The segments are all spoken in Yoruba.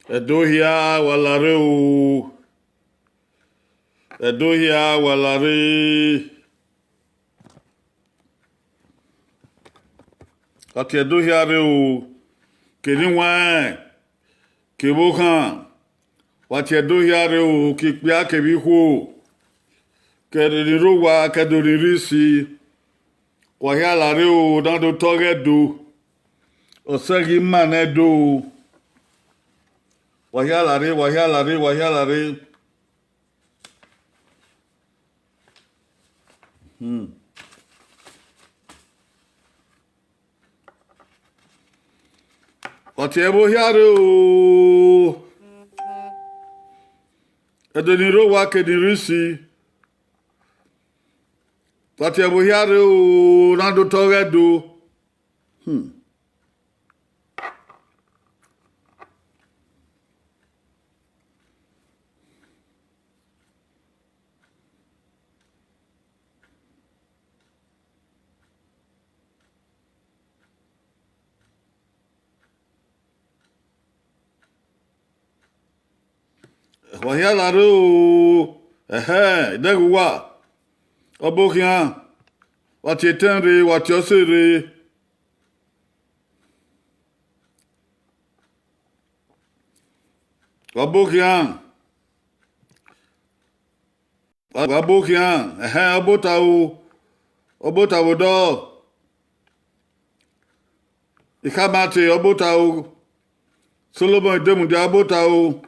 Edohia walare o. Edohia walare. Ati edohia re o. Keni wan. Kebokan. Wati edohia re o. Kipia kebiho. Kedonirowa kedonirisi. Wahia lare o. Dando toge do. Osegi mane do. Wahia lare. Wati ebohiare o. Edonirowa kedirisi. Wati ebohiare o. Nando toge do. Wahia lare o. Deguwa. Obokian. Wati etenre, wati osere. Obokian. Obota o do. Ikamate obota o. Solomon demu de abota o.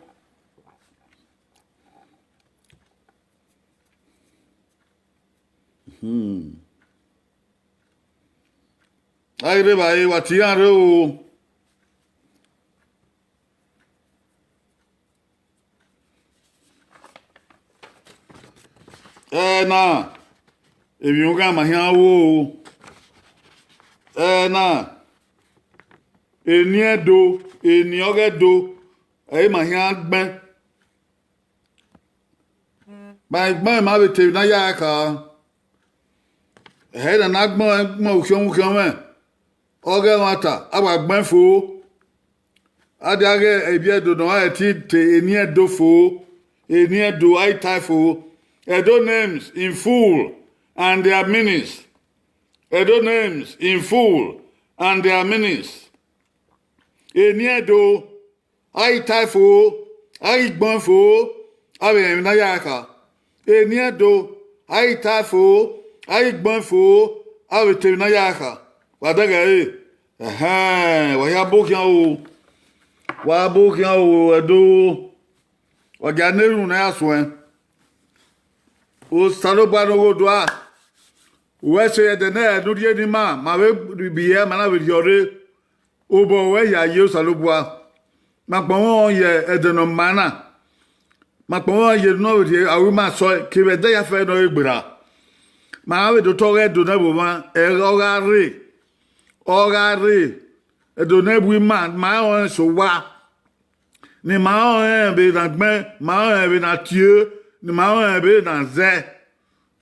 Aire bae watian re o. Na. Ebi unga mahian wo. Na. Eni oge do. Mahian gben. Ba ma bete na ya ka. Na gbon mo ukion me. Oge mata agba gben fo. Adiage ebi edo no ti te eni edo fo. Eni edo ai tai fo. Edo names in full and their meanings. Edo names in full and their meanings. Eni edo ai tai fo. Ai gbon fo. Abe na yaka. Eni edo ai tai fo. Ai gbon fo. Abe te na yaka. Wadaga Wahia bokian o. Edo. Wajaneru na aswen. O salobwa no godwa. Wese edene dudie ni ma we biye mana we yore. Obo we ya ye salobwa. Makpon ye edeno mana. Makpon ye no we awu ma so kebede ya fe no egbira. Ma we do tore do na bo ma ogare edonebu ma on so wa ni ma on be na gbe ma on be na tie ni ma on be na ze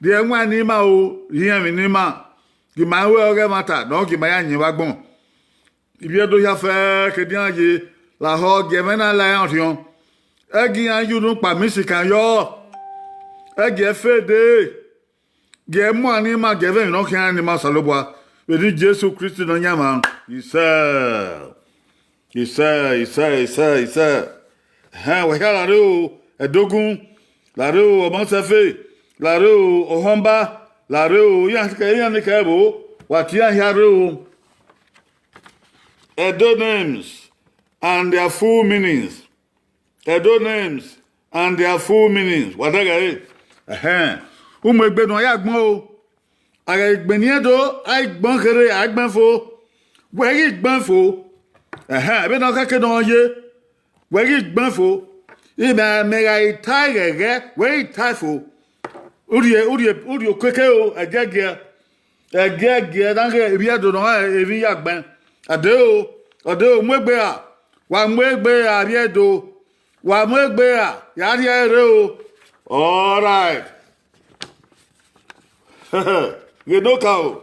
de enwa ni ma o yin mi ni ma ki ma we oge mata don ki ma ya yin wa gbon ibi edo ya fe ke dian ye la ho ge mena la yan tion egi an yu nu pa mi si kan yo egi fe de ge mo ani ma ge ve no kan ni ma salobwa Wedi Jesu Christi no nyama. Isa. Wahia lare o. Edogun. Lare o Omonsefe. Lare o Ohomba. Lare o Yanike ebo. Watia hiare o. Edo names and their full meanings. Wadaga Umegbe no ya gbon o. Aga igbeniado ai gbon kere agban fo wegi gbon fo be no ka ke don ye wegi gbon fo iba mega itage we itai uri okeke o agege dan ke ibiado no ebi agban ade o mwegbe a wa mwegbe a biedo wa mwegbe a yari ere o all right Genoka o.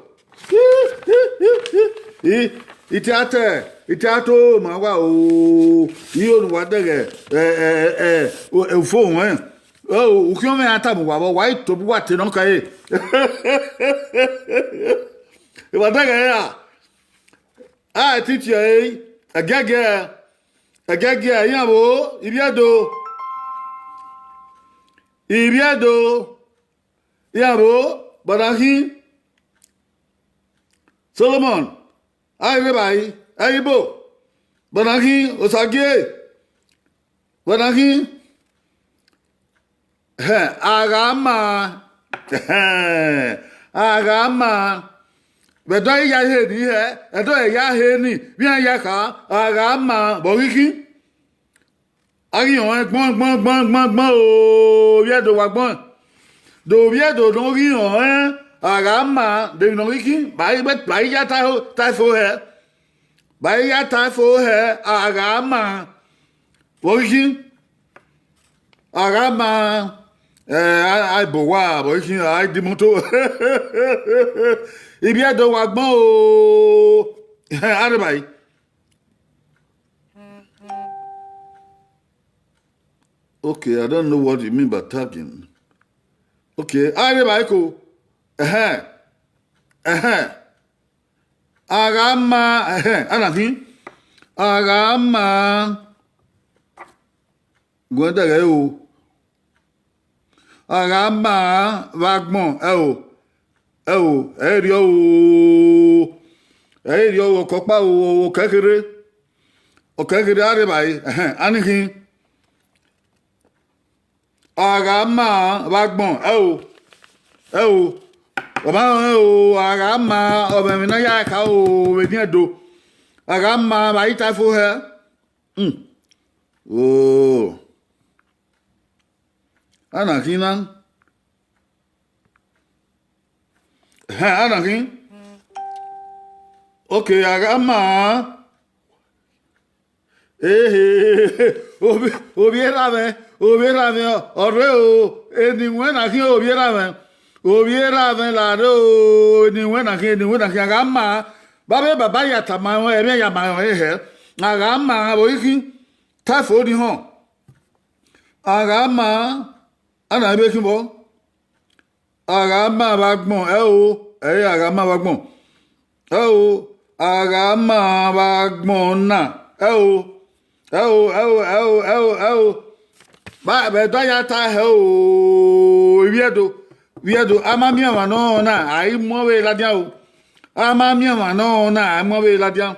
Iti ate. itato mawa o iyo wadege phone eh oh ukyo me atamu wa wa to bu wa te no kai wadege ya teacher agage yabo iriado yabo badahi Solomon Everybody, Aibo, Banaki, Osage, Banaki, Agama, Agama, but do ya hear here, and do ya hear me, Yaka, Agama, Boriki, Agion, Yado Wagbon, do Yado, no Gion, Agama, de Noriki, by Yata, Typho hair. By Yata hair, Agama, working Agama, I boa, working, I demoto. If you don't want more, Arabai. Okay, I don't know what you mean by tagging. Okay, Arabai. Agama, Anakin, Agama, Guadagao, Agama, Wagmon, Erio, Copa, Kakere, Arabai, Anakin, Agama, Wagmon, Agama, Obamina Yaka, Venedo, Agama, Baita for her. Oh, Anakin, Anakin. Okay, Agama. Obierame, Oreo, anyone I hear Obierame. Obiera velado ni wena gama babe baba ya tama eme ya ma he agama boiki tafo di ho agama ana be kimbo agama bagbon agama bagbon agama bagbon na ba be do ya ta he Viedo amamia no na ai move la dia amamia no na ai move la dia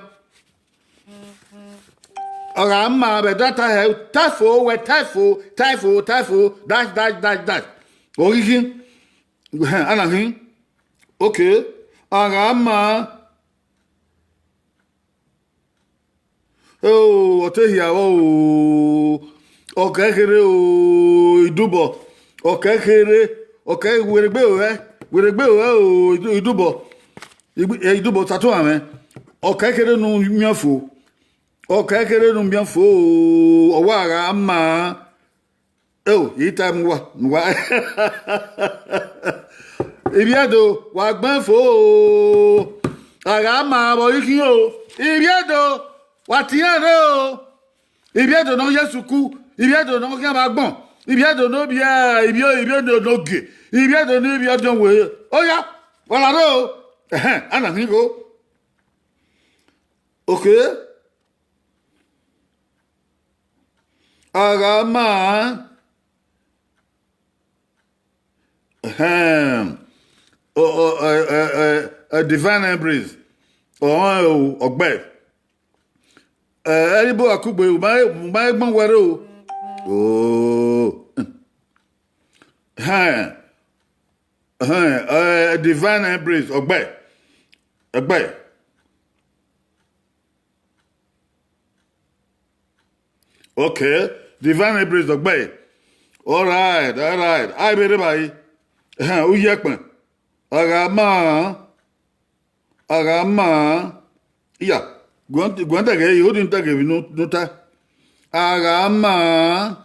agama be data he tafo we tafo dash origin anahin okay agama otehia okekere idubo okekere okay, we're idubo tattoo ame. Okay, kere no miafo. Okay, kere no miafo. Owaga ama. Ita mwa. Ibiado wagbanfo. Aga ama boyiki o. Ibiado watiano. Ibiado no yesuku. Ibiado no kiabagbon. Ibiado no bia, ibiado no ge. Ibiado no ibiado we. Oya, wala do. Ana ngigo. Okay. Agama. A divine embrace. Ogbe. Eribo akugbe, ubai gbon were o. Divine embrace, Ogbe. Okay, divine embrace, Ogbe. All right. I be by. Uyekman. Agama. Yeah. Gwanta ge, you didn't take no ta. Agama.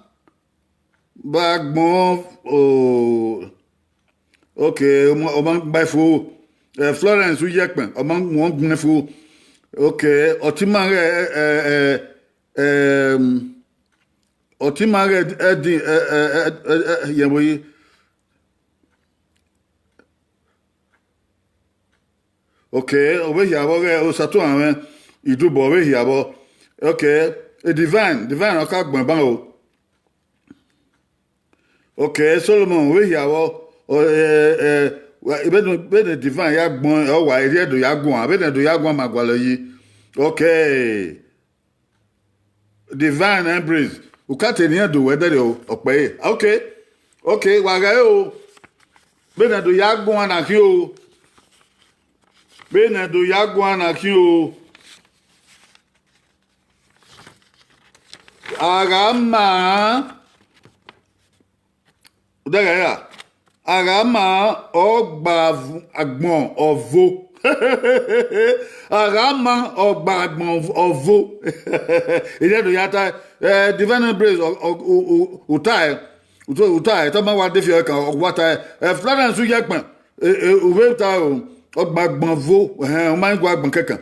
Bagbon. Oh. Okay, among by fool. Florence Uyekman. Among one gunful. Okay, otimare edi yemoyi. Okay, over here osato awen idubo over here. Okay, a divine okagban ban o. Okay, Solomon over here ibedun divine ya gbon o wa ire do ya gbon abedun do ya gbon magwalo yi. Okay. Divine embrace. Ukate ni do wedere o ope. Okay. Okay, waga o. Bedun do ya gbon anaki o. Bedun do ya gbon anaki o. Agama Udaga ya. Agama ogba agbon ovo. Agama ogba agbon ovo. Ile do yata divine embrace utai to ma wa de fi kan ogwata Florence Uyepan uwe ta ogba agbon ovo o ma ngwa agbon kankan.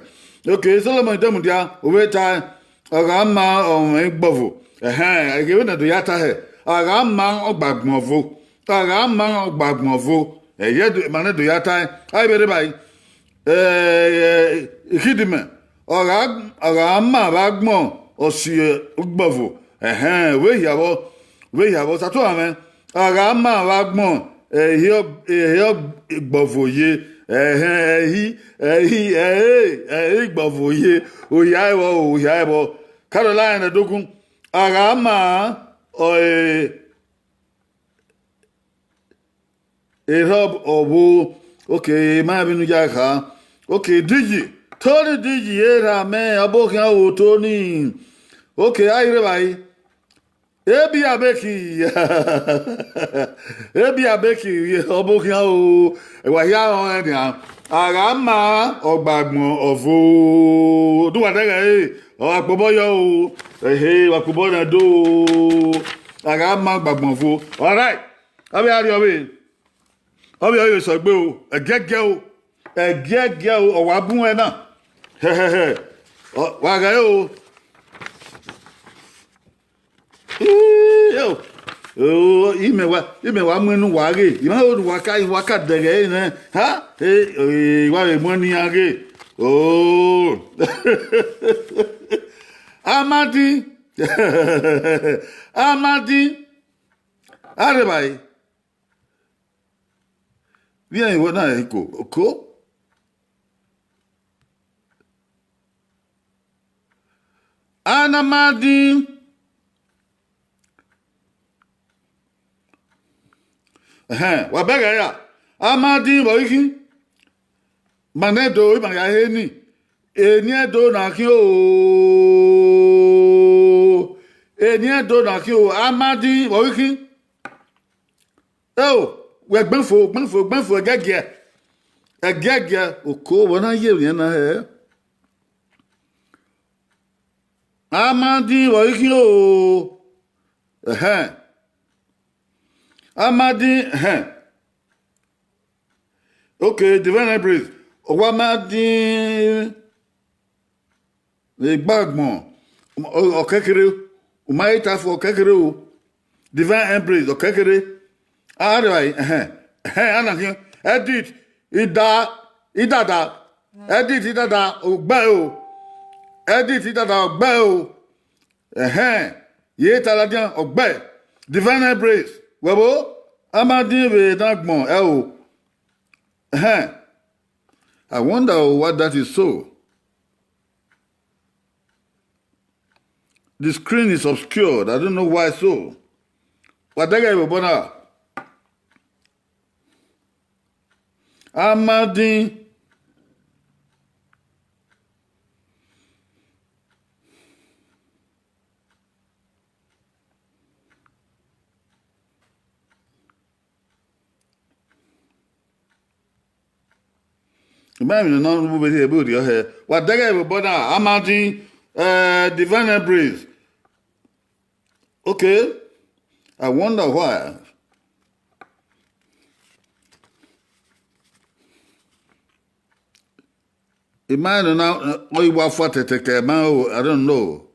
Okay, Solomon demudia uwe ta agama igbovo ege na do yata he agama ogba agbon ovo agama ogba agbon ovo eye do ma do yata ai bere bai ikidime agama bagbon osi igbovo we yabo sato amen agama bagbon ehe igbovo ye igbovo ye oya ewo Caroline dogun agama Rob obo okay ma binu jaka okay digi Tony digi era me abokan o Tony okay ayire bai ebi abeki abokan o wa ya on e agama ogbagbon ovo duwa daga akpoboyo o akpobo na do agama ogbagbon ovo all right abi ari obi yo so gbe o egege o owa bun e na wa ga o yo imewa mwenu wage ima o waka dege na ha wa le mo ni age oh Amadi Arebai bien wona eko Anamadi wa bega ya Amadi boiki manedo ibanya heni eni edo na ki o Amadi boiki we gbenfo egege oko wona ye yen na he Amadi boiki o Amadi okay divine embrace Owamadi Igbagbon okekere umaita for okekere o divine embrace okekere right anaki edit idada ogbe o ye taladian ogbe divine embrace webo Amadi be dagbon I wonder what that is so. The screen is obscured. I don't know why so. What that guy will Amadi Imagine no move here about your hair. What that guy will Amadi divine embrace. Okay. I wonder why. Imagine now, oh, you want for to take a man, I don't know.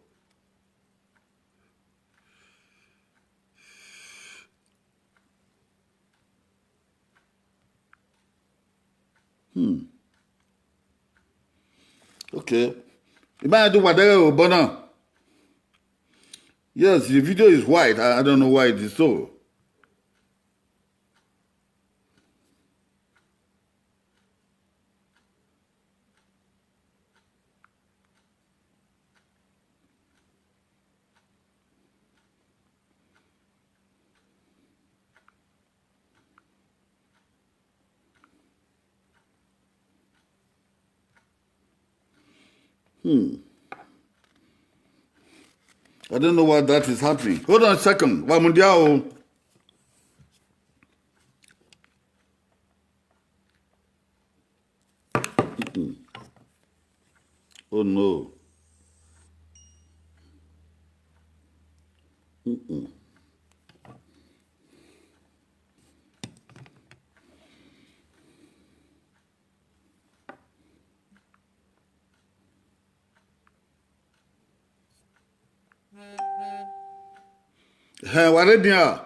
Okay. Imagine do whatever, but now. Yes, the video is white. I don't know why it is so. I don't know why that is happening. Hold on a second. Wamundiao. Oh no. Hey, what did you?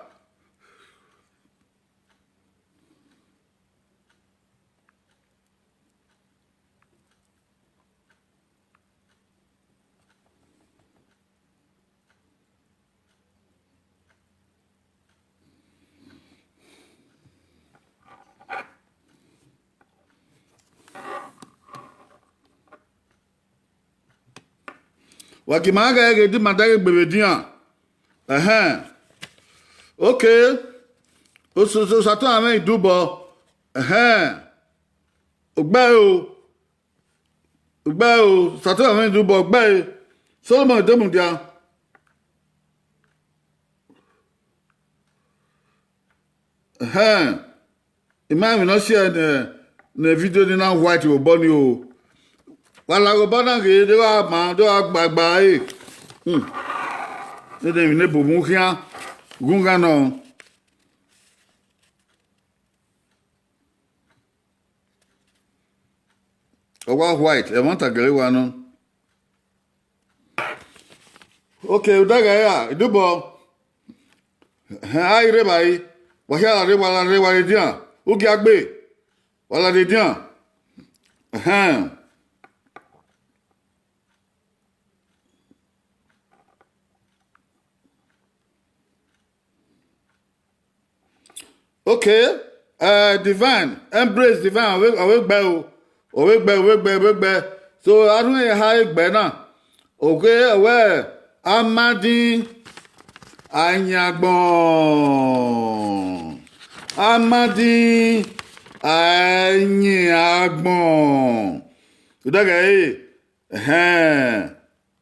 Wakimaga ege di madage bebedia. Okay. So sato ame idubo. Ogba sato ame idubo ogba. Solomon demundia. Imagine not share the video ni na white o boni o. Wala go bona ge de wa ma do agbagba e. De ne bo mu kia gunga no. Owa white, e want agere wa no. Okay, udaga ya, idubo. Ai re bai. Wa ya re wala dia. Ugi agbe. Wala de dia. Okay, divine, embrace divine. Awake by. So I don't know how it better. Okay, well, Amadi Anyagbon. Amadi Anyagbon. Udaga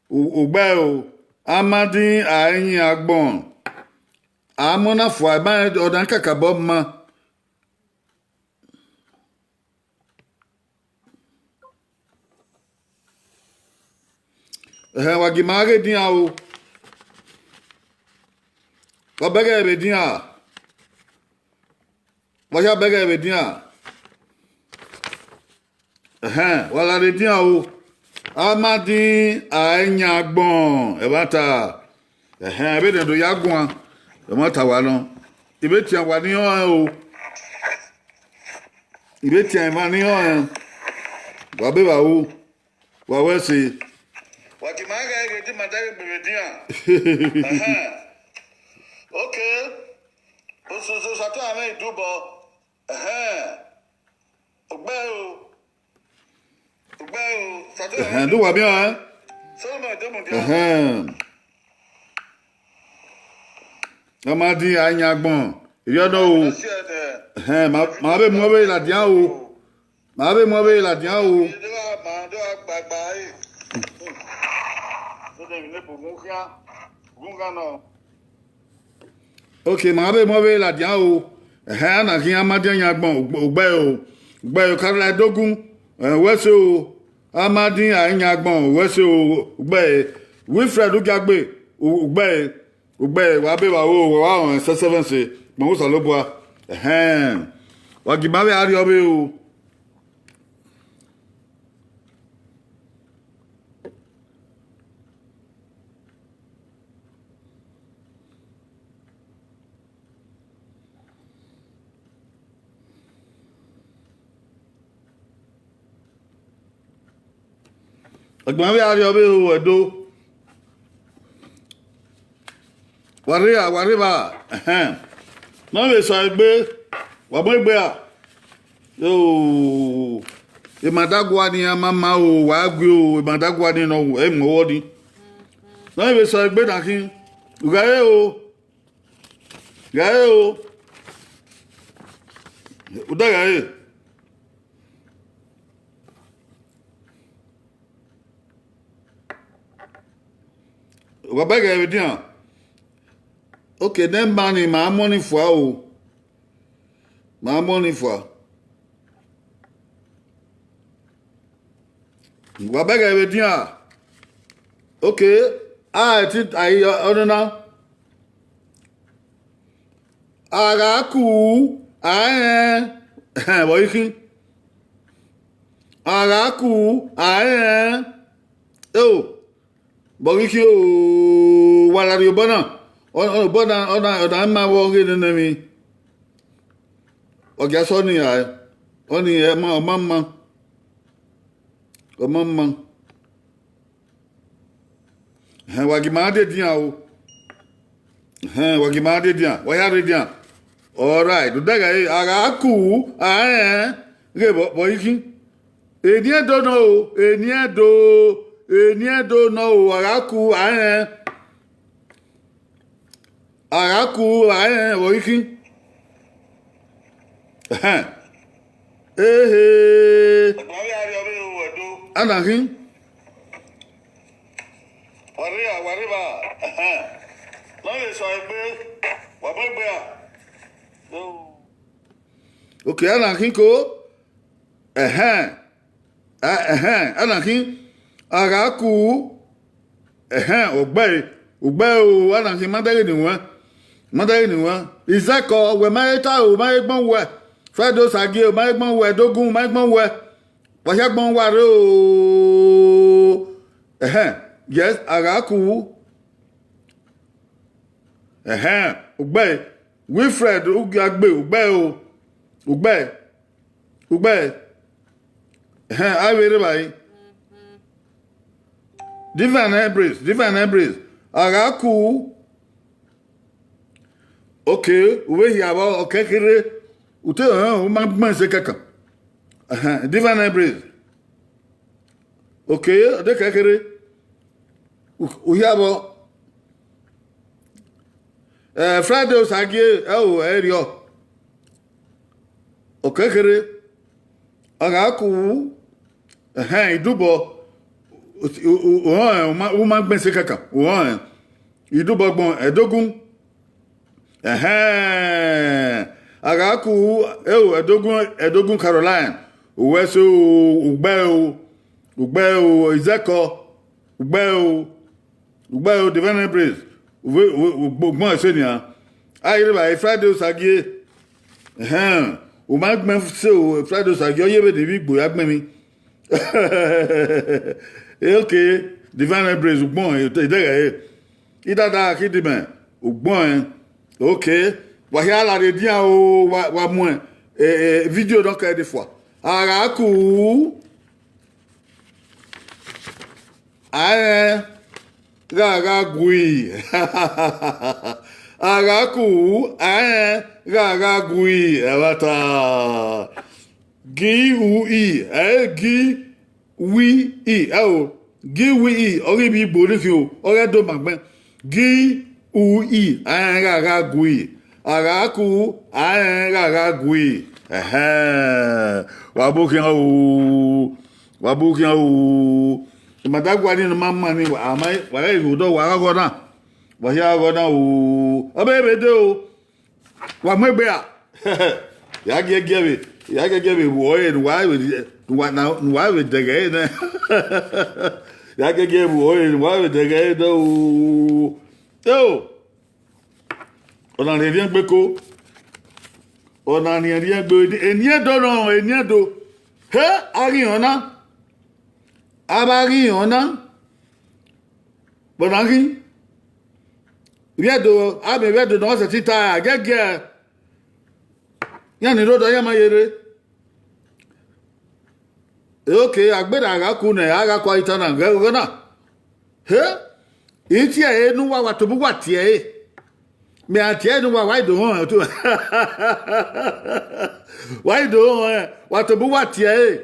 Ubeo Amadi Anyagbon. Amona fwa ba odan kakabob ma. Wagimage dia o. Wabega be dia. Waja bega be dia. Wala de dia o. Amadi Anyagbon. Ebata. Be de do yagun. Mata wa no ibetia wa ni o ibetia ma ni o wa be ba o wa we se wa ki ma ga ge di madare bebedia okay so sato ame dubo ogbe o sato do wa bi o so ma de mo dia Amadi Anyagbon. Iriodo o. Ma be mo be la dia o. Ma be mo be la dia o. Ma do agbagba e. So dem le bo mo kia. Gunga no. Okay, ma be mo be la dia o. Na ki Amadi Anyagbon ogbe o. Ogbe o Karla Dogun. Wese o. Amadi Anyagbon wese o ogbe. Wilfred Ugagbe ogbe. Ugbe wa be wa o wa on 7 mo so lo boa wa gibawe ari obe o Agba we ari obe o edo. Wari ba. No we so egbe. Wa mo egbe a. Yo. E madagwa ni mama o wa gbe o, e madagwa ni no e mo wodi. No we so egbe na kin. Ugaye o. Gaye o. Udagaye. Wabaga evidian. Okay, then money, my money for o. My money for. Wabaga evidian. Okay, I think I don't know. Araku, Boykin. Araku, oh. Boykin, what are you, Bona? On my walking in me. Or guess only a mamma. A mamma. Wagimade diao. Wagimade dia. Why are dia? All right. The guy, Araku, Boykin. Enia don't know, Enia do no, Araku, Boykin. Anakin. Wariba. Okay, Anakin ko. Anakin. Araku. Ogbe o Anakin Mother anyone. Isako, we might tell my egbon we. Fredo Sagi, my egbon we, Dogun, my egbon we. Washakbon waro. Yes, Araku. Ugbe. Wilfred, Ugbe. I will buy. Divine Embrace. Araku. Okay, we hear about okay, ute man se kaka. Divine Embrace. Okay, de kekere. We hear about Friday Sagi, area. Okay, kere. Araku. Idubo. Man ben se kaka. Idubo bon edogun. Araku, Edogun Caroline, Uweso, Ugbeo, Izeko, Ugbeo, Divine Embrace, Ugbon Senia. I remember Friday Sagie. Umagman so Friday Sagie, you have the big boy, Agmemi. Okay, Divine Embrace, Ugbon, Ida Kidiman, Ugbon. Okay. Wahiala de dia o wa moins vidéo donc des fois. Araku. Gaga gui. Araku. Gaga gui. Avata. Gi ou i. Gi oui i. Gi oui i. Ori bi bolikio. Ori do magben. Gi ou i. Gaga gui. Araku, gui. Wabukin o. Madagwa ni mama ni amai, wala irudo waragona. Wahia gona o. Abebe de o. Wa mwebea. Yagegebe woye why we dege na. Yagegebe woye why we dege do. On a rien beko. On a rien beko. Eniedo. He, ari ona. Abari ona. Bonaki. Viedo, abe dans cette tita, gege. Yani rodo yama yere. Okay, agbeda agaku na aga kwa itana ngana. He? Iti e nu wa watobu watie e. Me atie nu wa why do hon to. Why do hon watobu watie e.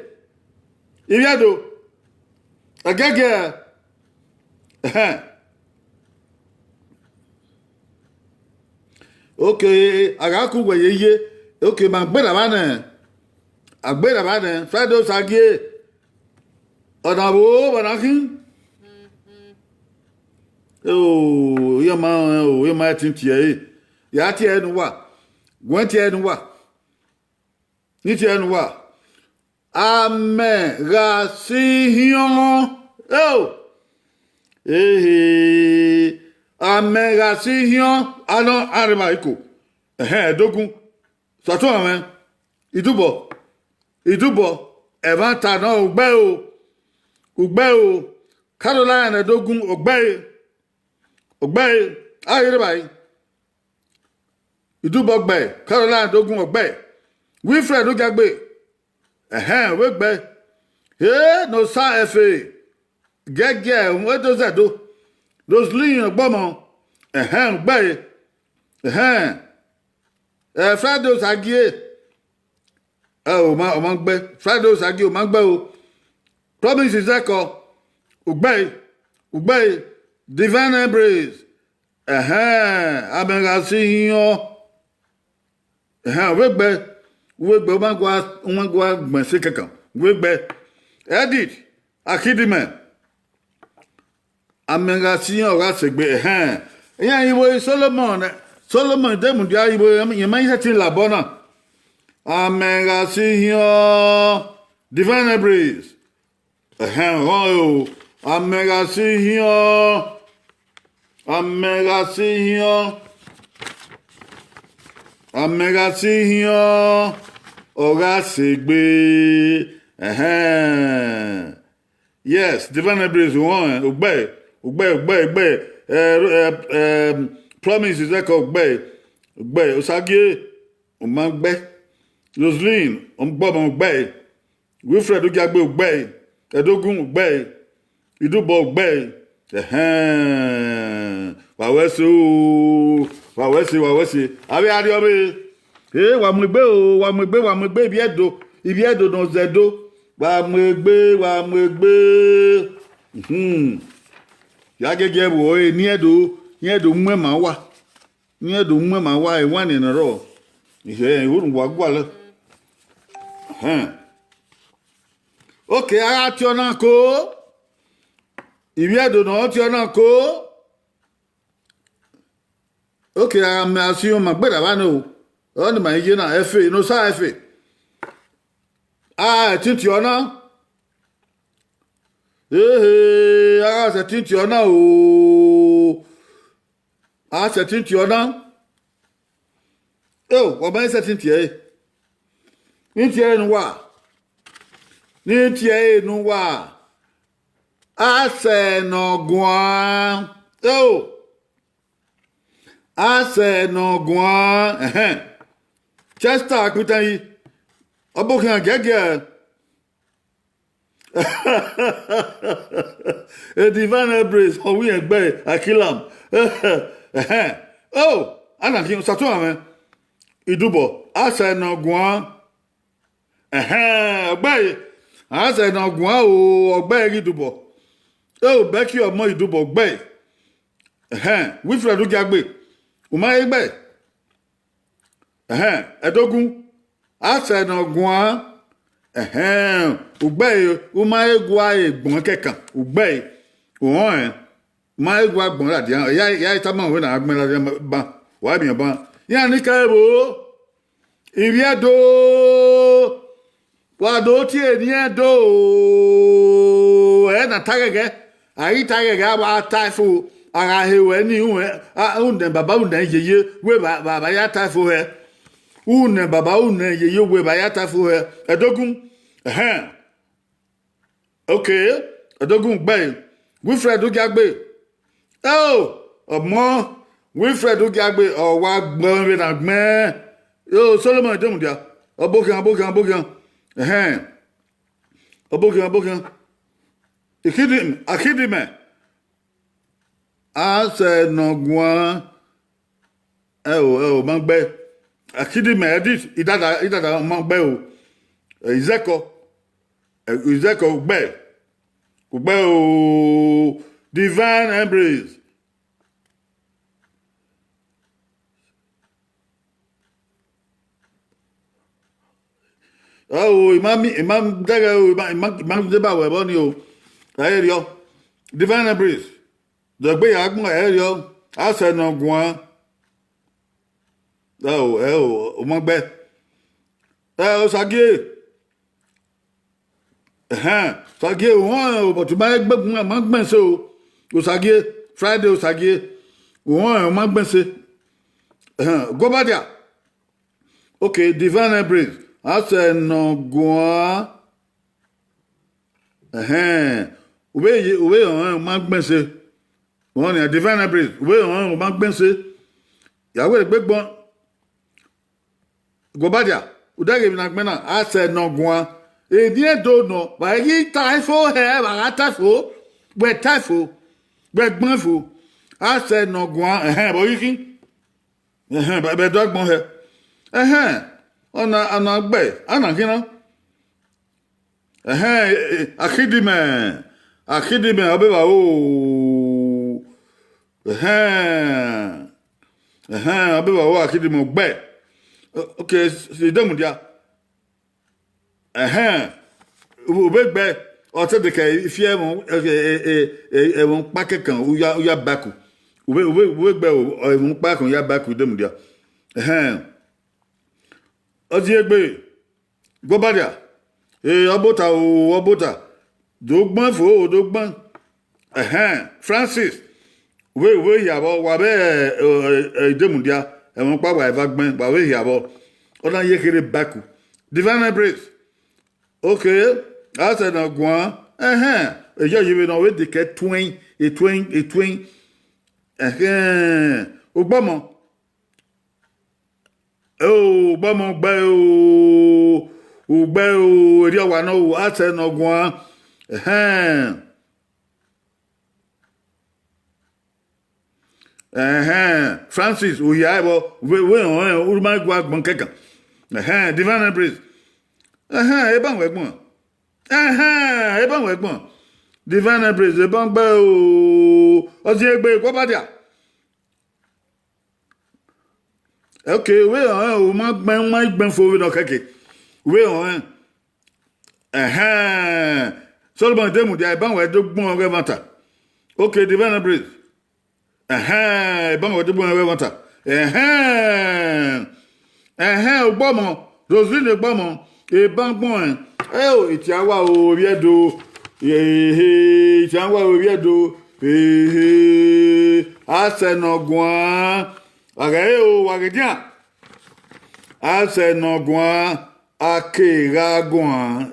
Ibiado. Agege. Okay, agaku gwe yeye. Okay, ma gbeda bana. Agbeda bana. Friday sagie. Odabo banakin. Oh, yama tintie. Ya tie nu wa. Gwen tie nu wa. Ni tie nu wa. Amen. Rasihion. Oh. Amen. Rasihion. Ano arima iko. Dogun. Sato amen. Idubo. Evanta no ugbe o. Caroline dogun ogbe. Ayere bai. Idubo ogbe. Caroline dogun ogbe. Wilfred ogagbe. Wegbe. No sa efe. Gege we do zedo. Those lean ogbomo. Ogbe. Friday sagie. O ma gbe. Friday sagie o ma gbe o. Promise Zeko. Ogbe. Divine embrace. Abengasiyo. Wegbe umagwa gbense kankan. Wegbe. Edit. Akidime. Abengasiyo ga segbe. Yan ibo Solomon demudia ibo yeman setin labona. Abengasiyo. Divine embrace. Amegasiyo. Oga segbe. Yes, divine embrace one. Ogbe. Promise is like ogbe. Osagie. Omagbe. Roseline. Ogbe. Wilfred Ogagbe ogbe. Edogun ogbe. Idubo ogbe. Wawese. Abi adiobe. Wamugbe ibi edo no zedo. Wamugbe. Ya gege bo ni edo mwe ma wa. Ni edo mwe ma wa e wan in ro. Urun wa gwa le. Okay, ara ti ona ko. Ibi edo no ti ona ko. Okay, I'm assuming my better one. On my yena efe, no sa efe. Tinti ona. Se tinti ona o. Se tinti ona. What am I setting here? Ninti no wa. Ase no gwan. Ase no gwan. Chester akutan yi. Obokan gege. A divine embrace. We egbe akilam. Anakin satu ame. Idubo. Ase no gwan. Ogbe. Ase no gwan o ogbe idubo. Beki omo idubo ogbe. Wilfred Ogagbe. Uma egbe. Edogun. Ase no gwan. Ugbe uma egwa egbon kekan. Ugbe. Ma egwa gbon la dia. Ya itama we na agbon la dia ba. Wa bi ba. Ya ni ka ebo. Iriado. Wa do ti eni edo. Na tagege. Ayi tagege aba taifu. Ara hewe ni unde baba unde yeye we baba ya taifu he. Une baba une yeye we baba ya taifu he. Edogun. Okay. Edogun gbe. Wilfred Ogagbe. Omo. Wilfred Ogagbe o wa gbon we na gbon. Solomon demudia. Obokan. Abokin. Akidime. Ase no gwan. Mangbe. Akidime edit. Idada mangbe o. Izeko ugbe o. Divine embrace. Imam daga imam deba we boni o. Ayerio. Divine embrace. The gbe agun ayerio. Ase no gwan. O mangbe. O sagie. Sagie won but ba gbegun ma gbense o sagie Friday o sagie won ma gbense go badia. Okay, divine embrace ase no gwan ube ma gbense won ni divine embrace ube ma gbense yawe gbegbon go badia udage bi na gbena ase no gwan Edie do no, ba yi taifo he, ba taifo, we taifo, we gbanfo. A se no gwan, bo yikin. Ba be dog bon he. Ona gbe, ana kina. Akidime abe ba o. Abe ba o akidime gbe. Okay, c'est demu dia. Ubegbe ote de ke ifie mo won pa kekan uya baku ubegbe won pa kan ya baku dem dia ojiegbe go badia obota dogban fo dogban Francis we yabo wa be dem dia won pa wa eva gban ba we yabo ona yekere baku divine embrace. Okay, as an agua, you know, with the cat twin, Obama. Oh, Obama, Ubeo, Riawano, as an agua, Francis, we have, we might go out Bankeka. Divine embrace. Eban wegbon. Divine embrace, eban gbe o. Oji egbe ko badia. Okay, we o ma gben fo we no keke. We on. Solomon demu dia eban we dogbon we mata. Okay, divine embrace. Eban we dogbon we mata. Ogbomo, Roseline ogbomo. Bangbon itiawa oriedo itiawa oriedo asenogwan wagedia asenogwan akeragwan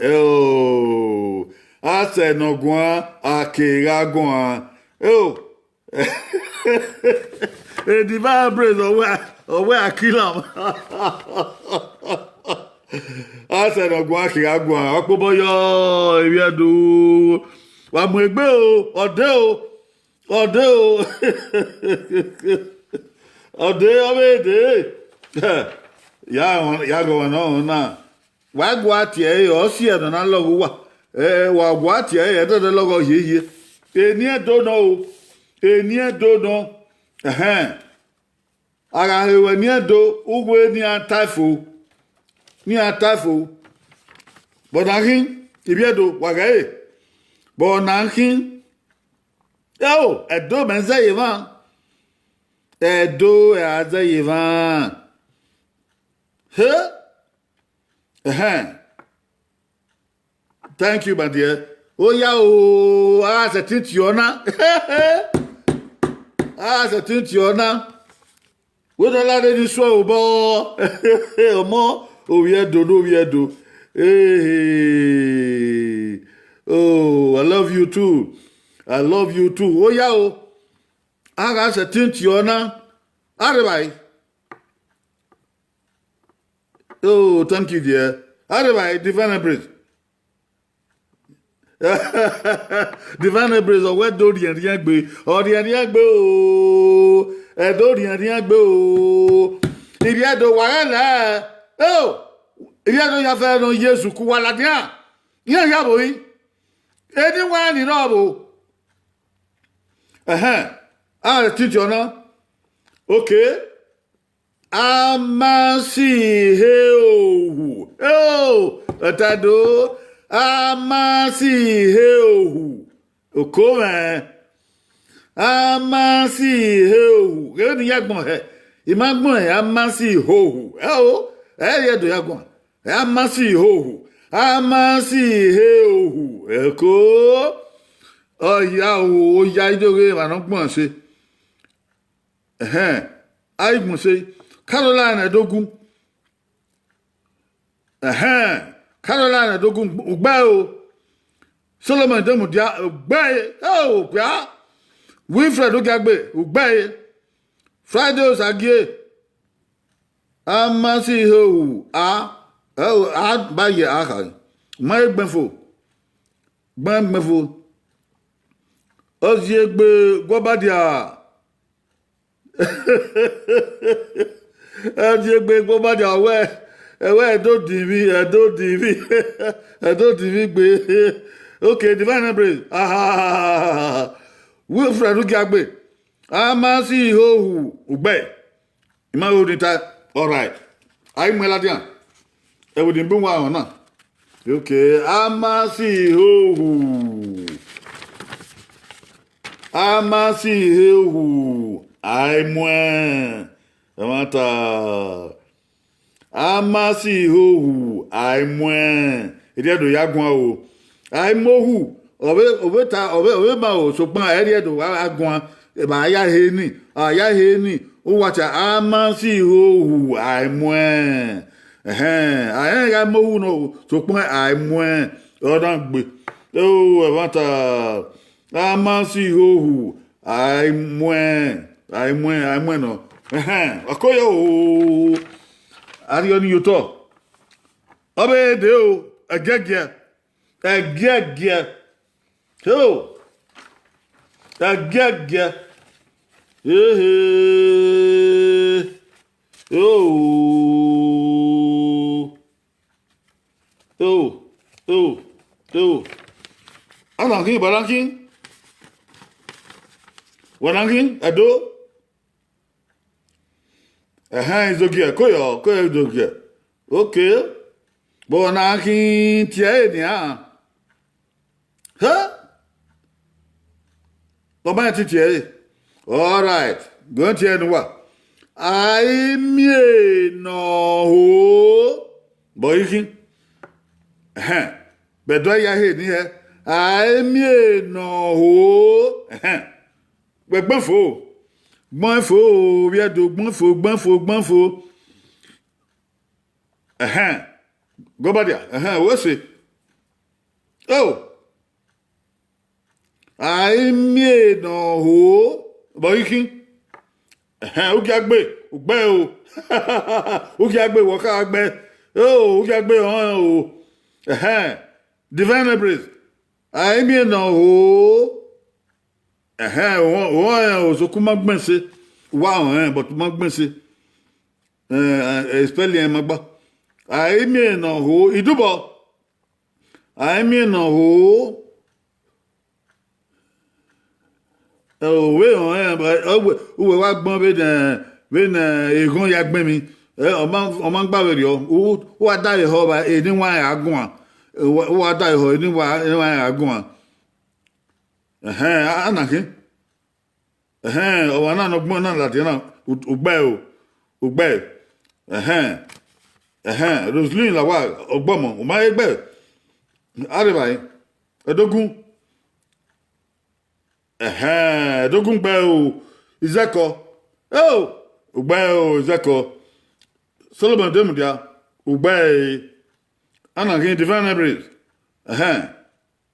asenogwan akeragwan divine praise owe akilam Ase no gwa ki agwa opoboyo iriadu wa mu egbe o ode obede ya go na wa gwa tie o si e na logo wa gwa tie e de logo yeye eni edo no ara hewe ni edo ugwe ni atafo ni atafo bonakin ibiedo wagae bonakin edo menza yevan edo aza yevan thank you my dear setitiona we don't let any show bo omo Oviedo. Hey. Oh, I love you too. Oh, yeah. I got a tint you now. Arribai. Oh, thank you, dear. Arribai, divine embrace. Divine praise or where do rien gbe or rien gbe o e do rien gbe o ibi edo wa la o ibi edo ya fe no Yesu ku wa la dia yan ya bo yi eni wa ni no bo teach you now okay amasiheohu atado amasiheohu okome amasiheohu ni yagbon he imagbon he amasihohu ye do yagbon amasihohu amasiheohu eko oya o ya idoge ma no gbon se ai gbon se Caroline Edogun. Caroline Edogun ugba o. Solomon Demudia ugba o pia. Wilfred Ogagbe ugba Friday Osagie. Amasi ho ba ye aha. Ma gbenfo. Gbenfo. Oziegbe Gwobadia. Gbe gbogbo ja we do divi gbe okay divine praise Wilfred Ogagbe amasi hohu ugbe ima odita all right ai meladian e wodi bi wa ona okay amasi hohu ai moi amata amasi hohu ai moi ide do yagun o ai mohu obe ma o so pan ere do agun ba ya he ni o wacha amasi hohu ai moi ai ga mohu no so pan ai moi o dan gbe o amata amasi hohu ai moi no akoyo ariyo ni yoto obe de o agege to agege ana kin balankin wanankin ado izogia koyo izogia okay bona kin tie ni lo ba ti tie all right go tie ni wa ai mie no ho boykin bedo ya he ni he ai mie no ho gbefo gbonfo bi do gbonfo go badia we say ai mi no ho boykin o gagbe ugbe o o gagbe wo ka gbe o gagbe o divine praise ai mi no ho o so kuma gbense wa but ma gbense especially magba ai mi no ho idubo ai mi no ho we we wa gbon be na egun ya gbin mi o ma gba we yo o wa da ho ba eni wa agun o wa da ho eni wa agun anake o na no gbon na lati na ugbe Roslyn la wa ogbomo o ma egbe aribai edogun dogun gbe o izeko ugbe o izeko Solomon Demudia ugbe anake divine praise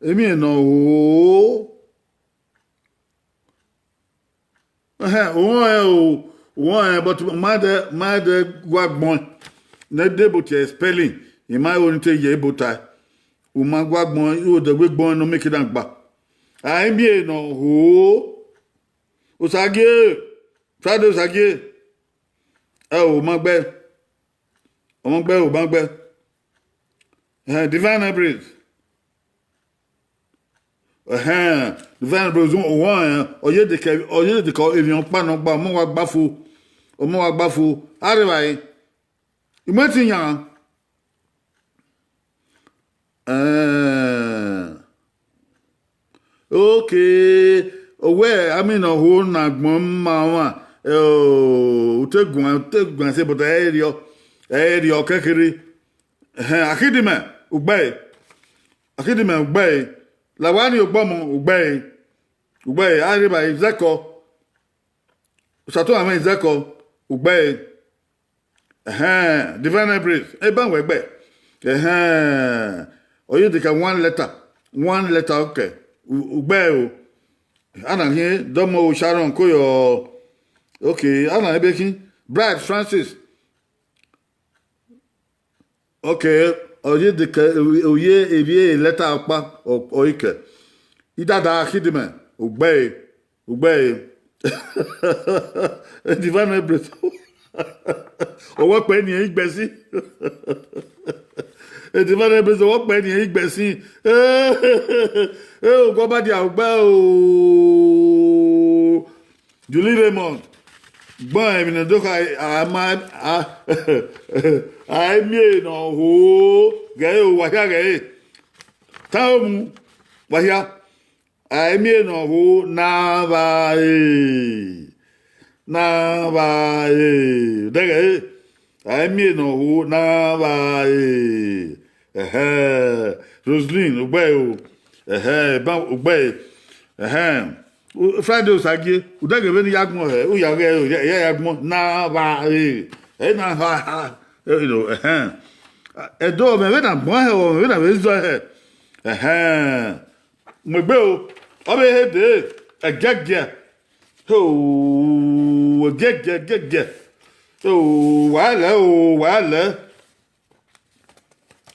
emi no o but mother wagbon na debo te spelling in my own te ye bota magwa gbon o de gbe gbon no make it dan gba ai mi no ho Osage Friday Osage o magbe divine hybrid divine hybrid won oye de ko evian pa no gba mo wa gbafo arriba yi imoti yan okay owe ami no ho na gbon ma wa utegun se but area kekere akidime ugbe lawani ogbomo ugbe arriba izeko sato ama izeko ugbe divine hybrid ban wegbe oye de ka one letter okay ugbe o ana here domo Sharon koyo okay ana ebekin Bride Francis okay oye de ka oye ebie letter apa oike idada akidime ugbe divine hybrid owo pe ni igbesi divine hybrid owo pe ni igbesi o go ba di agba o Julie Raymond gbon emi no doka ai mi no ho ge o wa ge taum wa ya ai mi no ho na ba dege ai mi no ho na ba Roseline ugbe ba ugbe Friday Osage udage be ni yagbon o ya yagbon na ba na ha you know edo me na gbon o me na be zo mo gbe o obe he de agege gege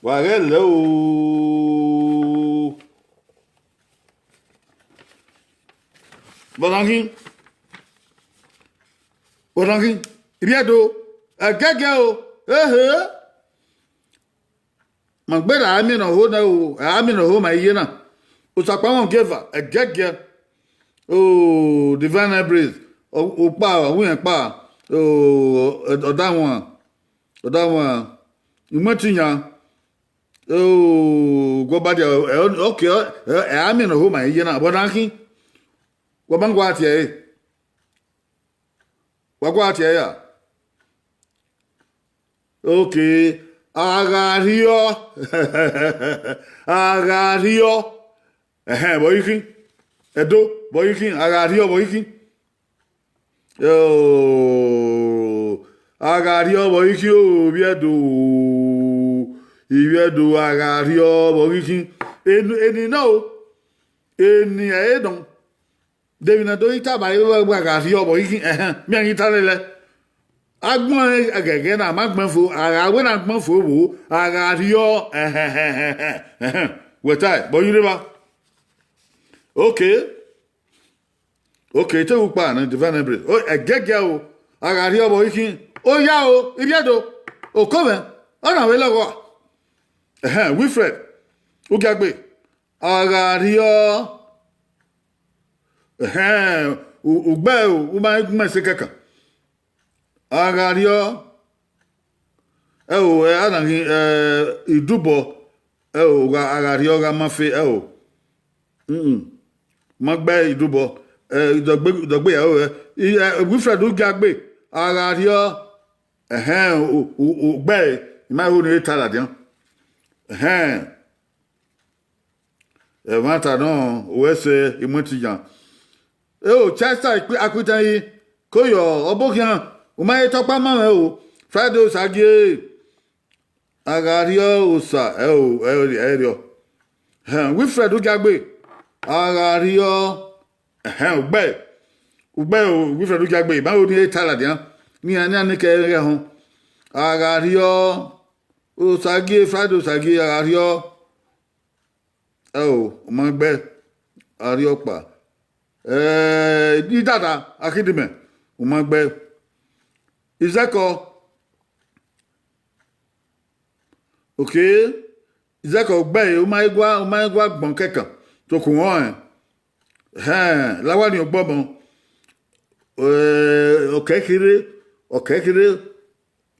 wàhálà o Bodangi ibiado agege o magbera ami no ho na o ami no ho ma iye na o sapa won geva agege o divine hybrid o pa won pa oda won imatinya o go ba dia okay ami no ho ma iye na Bodangi wabangwa atie ya okay agario boyiki edo boyiki agario boyiki agario boyiki o biedo agario boyiki eni no eni edon David na do ita ba yo gba fi obo yi mi an ita lele agbon agege na magbon fo ara we na gbon fo wo ara ri o wetai bo yire ba okay te upa na divine hybrid o agege o ara ri obo yi o ya o ibiedo o come ona we logo Wilfred o gagbe ara ri o ugbe o ma se kaka agario anaghị idubo ga agario ga mafe magbe idubo dogbe ya Wilfred ugagbe agario ugbe ma hu ni tala dia mata no wese imutijan Chester akutan yi koyo obokian o ma topa ma o Friday Osage agario osa erio Wilfred ugagbe agario ugbe o Wilfred ugagbe ma o ni tala dia ni ani ke re hon agario Osage Friday Osage agario magbe ariopa idada akidime magbe izeko okay izeko gbe o maigwa gbon kekan to kun won lawani ogbon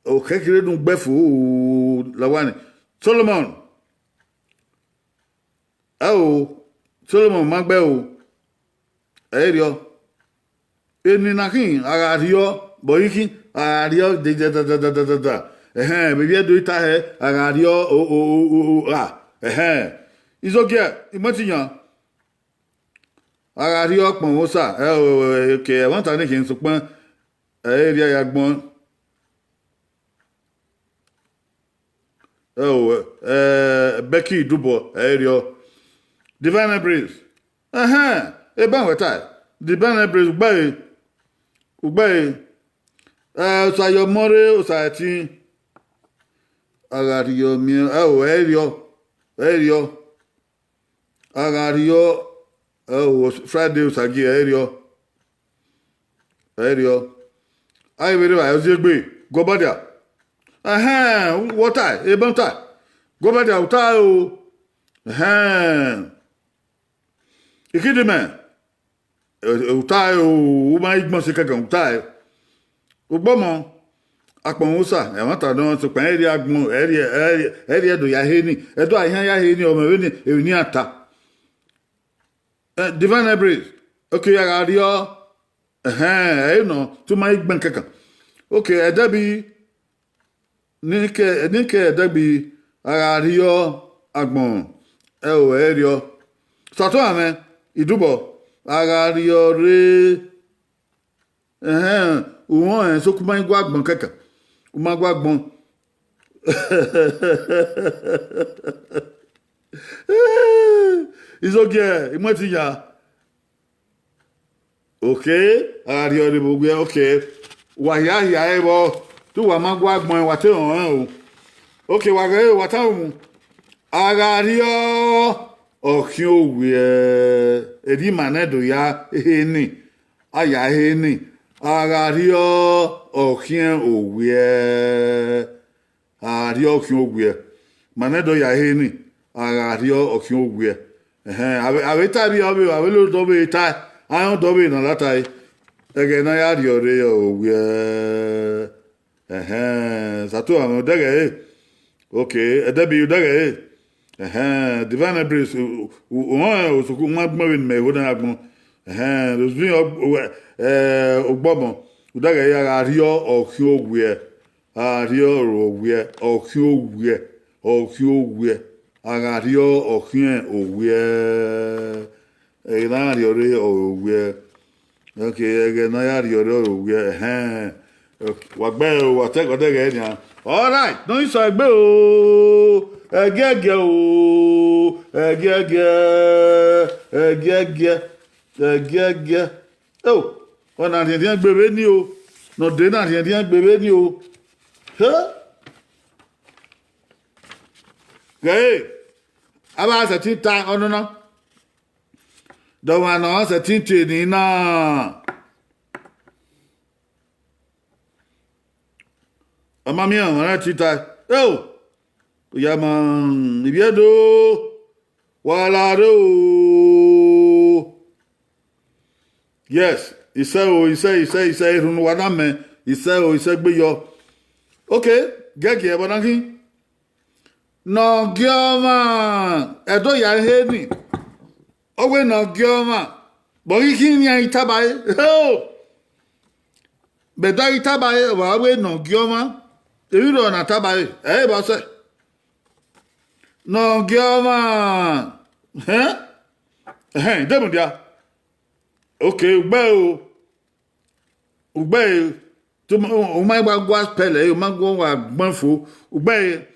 okekere dun gbefu lawani Solomon Solomon magbe o erio eni nakin agario boyiki agario de baby do ita he agario izogia imotiyan agario pon o sa okay e want ani kin so pon area yagbon Becky Dubo area Divine Breeze e ban weta Divine Breeze ugbe sayo more osati agario mi area agario Friday usagi area ai vere wa ozegbe gobadia water eben ta gobadia uta o ikidime uta o ma igbon se kankan uta ogbomo apon usa e won ta don so pen area agbon area do ya heni edo ahan ya heni o me ni ata Divine Breeze okay agario to my bank account okay edabi nike edabi agario agbon area sato ame idubo agario re won so kuma igwa agbon kaka uma gwa agbon is okay imoti ya okay agario re bogwe okay wa ya ebo tu wa magwa agbon wa te o okay wa ga wa ta mu agario okin owe edi manedo ya heni aya heni agario okin owe agario okin owe manedo ya heni agario okin owe ave tabi ave lo dobe ta ayon dobe na latai ege na ya ri ore owe sato am dege okay edebi dege Divine Breeze o so ku ma gbon me ho na gbon rozbi ogbon udaga ya ario okin ogwe ario owe okin ogwe agario okin ogwe na ario re ogwe okay ege na ya ario re ogwe wa gbe o wa te go dege ni all right no so gbe o egege ona dia gbebe ni o no de na dia gbebe ni o aba sa ti ta onu na do wa no sa ti ti ni na ama mi an ti ta Yaman ibiedo wala do yes ise runu wada me ise gbe yo okay gege e bonaki no gioma edo ya heni owe no gioma bogi kini an itabae bedo itabae wa we no gioma ewiro na tabae ba se no gioma demu dia okay ugbe to o mai gwa pele o ma gwa wa gbanfo ugbe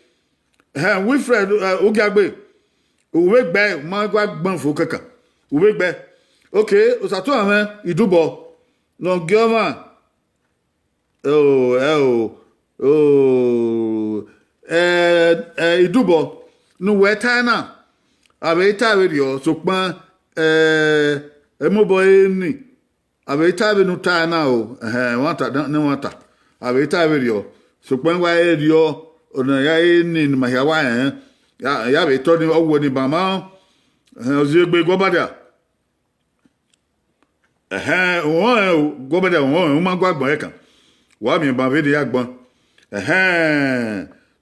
Wilfred ogiagbe uwe gbe ma gwa gbanfo kaka uwe gbe okay o sa to amen idubo no gioma idubo no weta na Abeita video so pan emobo ni. Abeita be no ta na o. Wanta ne wanta. Abeita video so pan wa radio ona ya ni ma ya wa ya be to ni owo ni bama. Ozegbe gobada. Gobada won ma gbagbon e kan. Wa mi ba video agbon.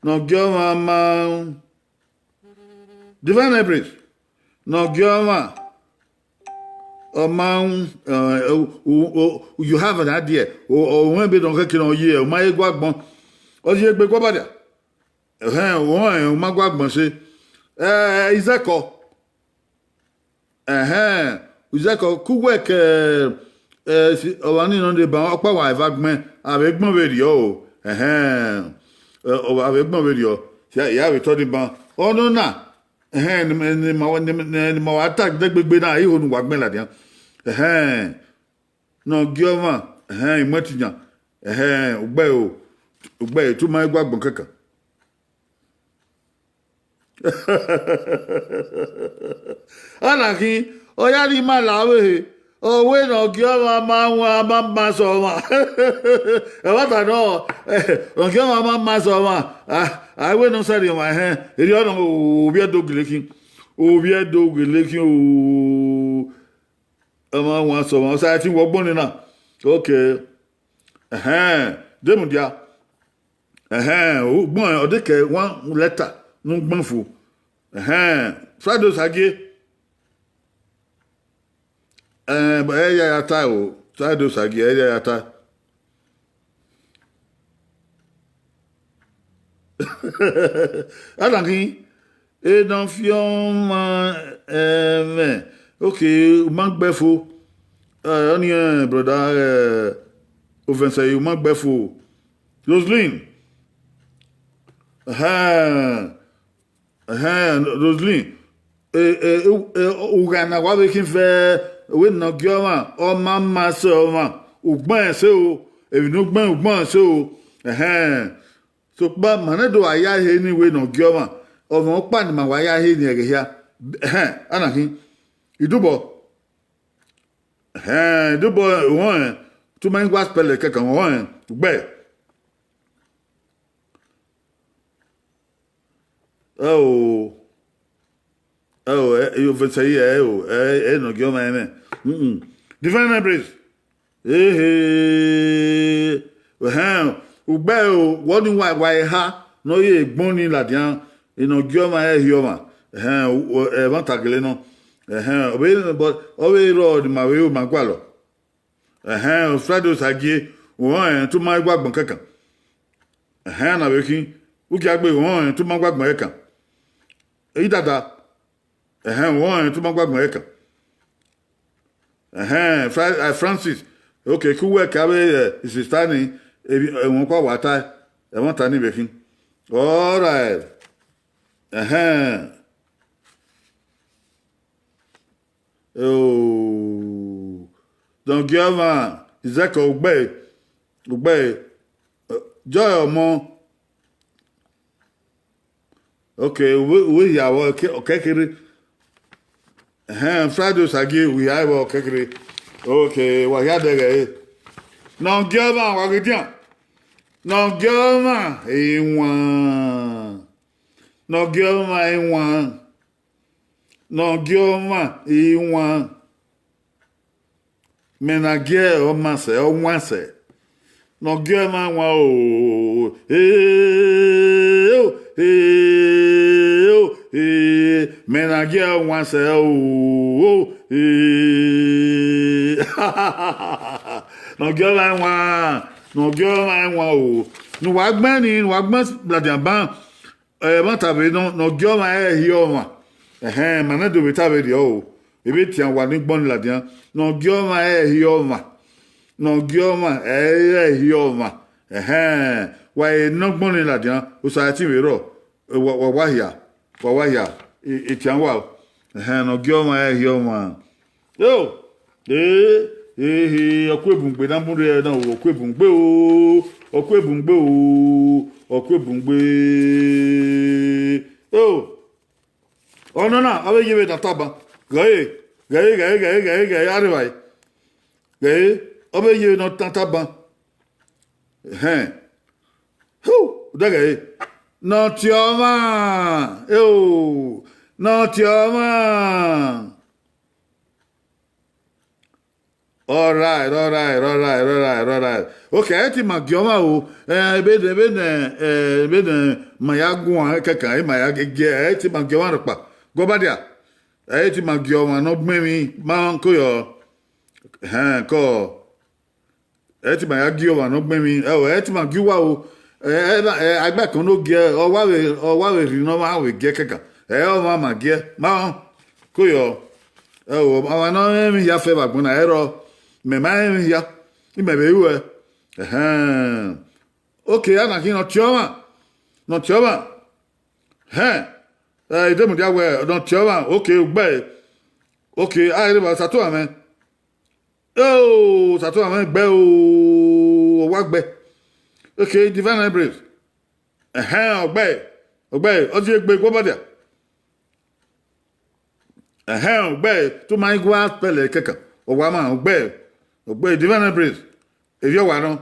No gyo mama Divine Embrace. No gyo you have an idea. When be don't kekiro ye, ma e gbagbon. Ozegbe gobada. Won ma gbagbon se. Izeko. Uzako kuwek owani no de ba opa wa evagmen avegbon video avec mon video ya we told ban ono na ni ma attack de gbegbe na iho nu wagben la dia no gioma imatinya ogbe tu ma gbagbon kankan Alaki oya ri ma lawe owe no gioma ma so ma e wata no no gioma ma so ma I we no say my eri ono obi edogileki o ama wa so ma say tin wo gbon ni na okay dem dia o gbon o de ke one letter no gbon fu Frado Sage ya ta o Frado Sage ya ta Alangi e don fion ma okay o man gbefo oni brother o Vincent o man gbefo Roslyn Roslyn Ugana wa be kin fe we no gioma o mama so ma ugbon se o ebi no ugbon se o so ba manedo aya he ni we no gioma o mo pa ni ma wa ya he ni ege ya anakin idubo won tu ma ngwa spell kekan won gbe you will say no gioma Divine Embrace ugbe o woni wa ha no ye gbon ni ladian ino gioma hioma ban tagele no obe ro di ma we o magwalo Frado Sage won tu ma gbagbon kankan na we kin uki agbe won tu ma gbagbon ekan eyi dada won tu ma gbagbon ekan Francis okay ku we ka we sistani won kwa wata e won ta ni be kin all right donc giova Isaac ogbe joy omo okay we ya wo kekere Frado Sage we ya wo kekere okay wa ya dere no giova wa gidian no giova iwan menage o mase o wanse no gioma wa o menage o wanse o no gioma wa o no wagban bladian ban ban tabe no gioma hioma mana do betabe de o ebe tian wa ni gbon ladian no gioma hioma wa no gbon ladian o sa ti we ro wa hia tian wa no gioma hioma yo okwebungbe na mburu na okwebungbe ono na abe yebe na taba gae arriba gae abe yebe na taba da gae no tioma eu no tioma. All right. Okay, eti magioma o. Ebe maya gwa kaka, maya ge eti magioma rapa. Go badia. Eti magioma no gbemi ma ko yo. Ko. Eti maya gioma no gbemi. Eti magiwa o. Agba kan no ge o wa we ri no ma we ge kaka. O ma ge ma ko yo. Awa no mi ya fe ba gbona ero. Me mai ya imebe uwe okay ana ki no tioma ide mu dia we no tioma okay ugbe okay ai ba sato amen sato amen gbe wa gbe okay divine embrace ogbe o ti gbe go bodia ogbe to mai gwa pele keka owa ma ogbe divine embrace if you want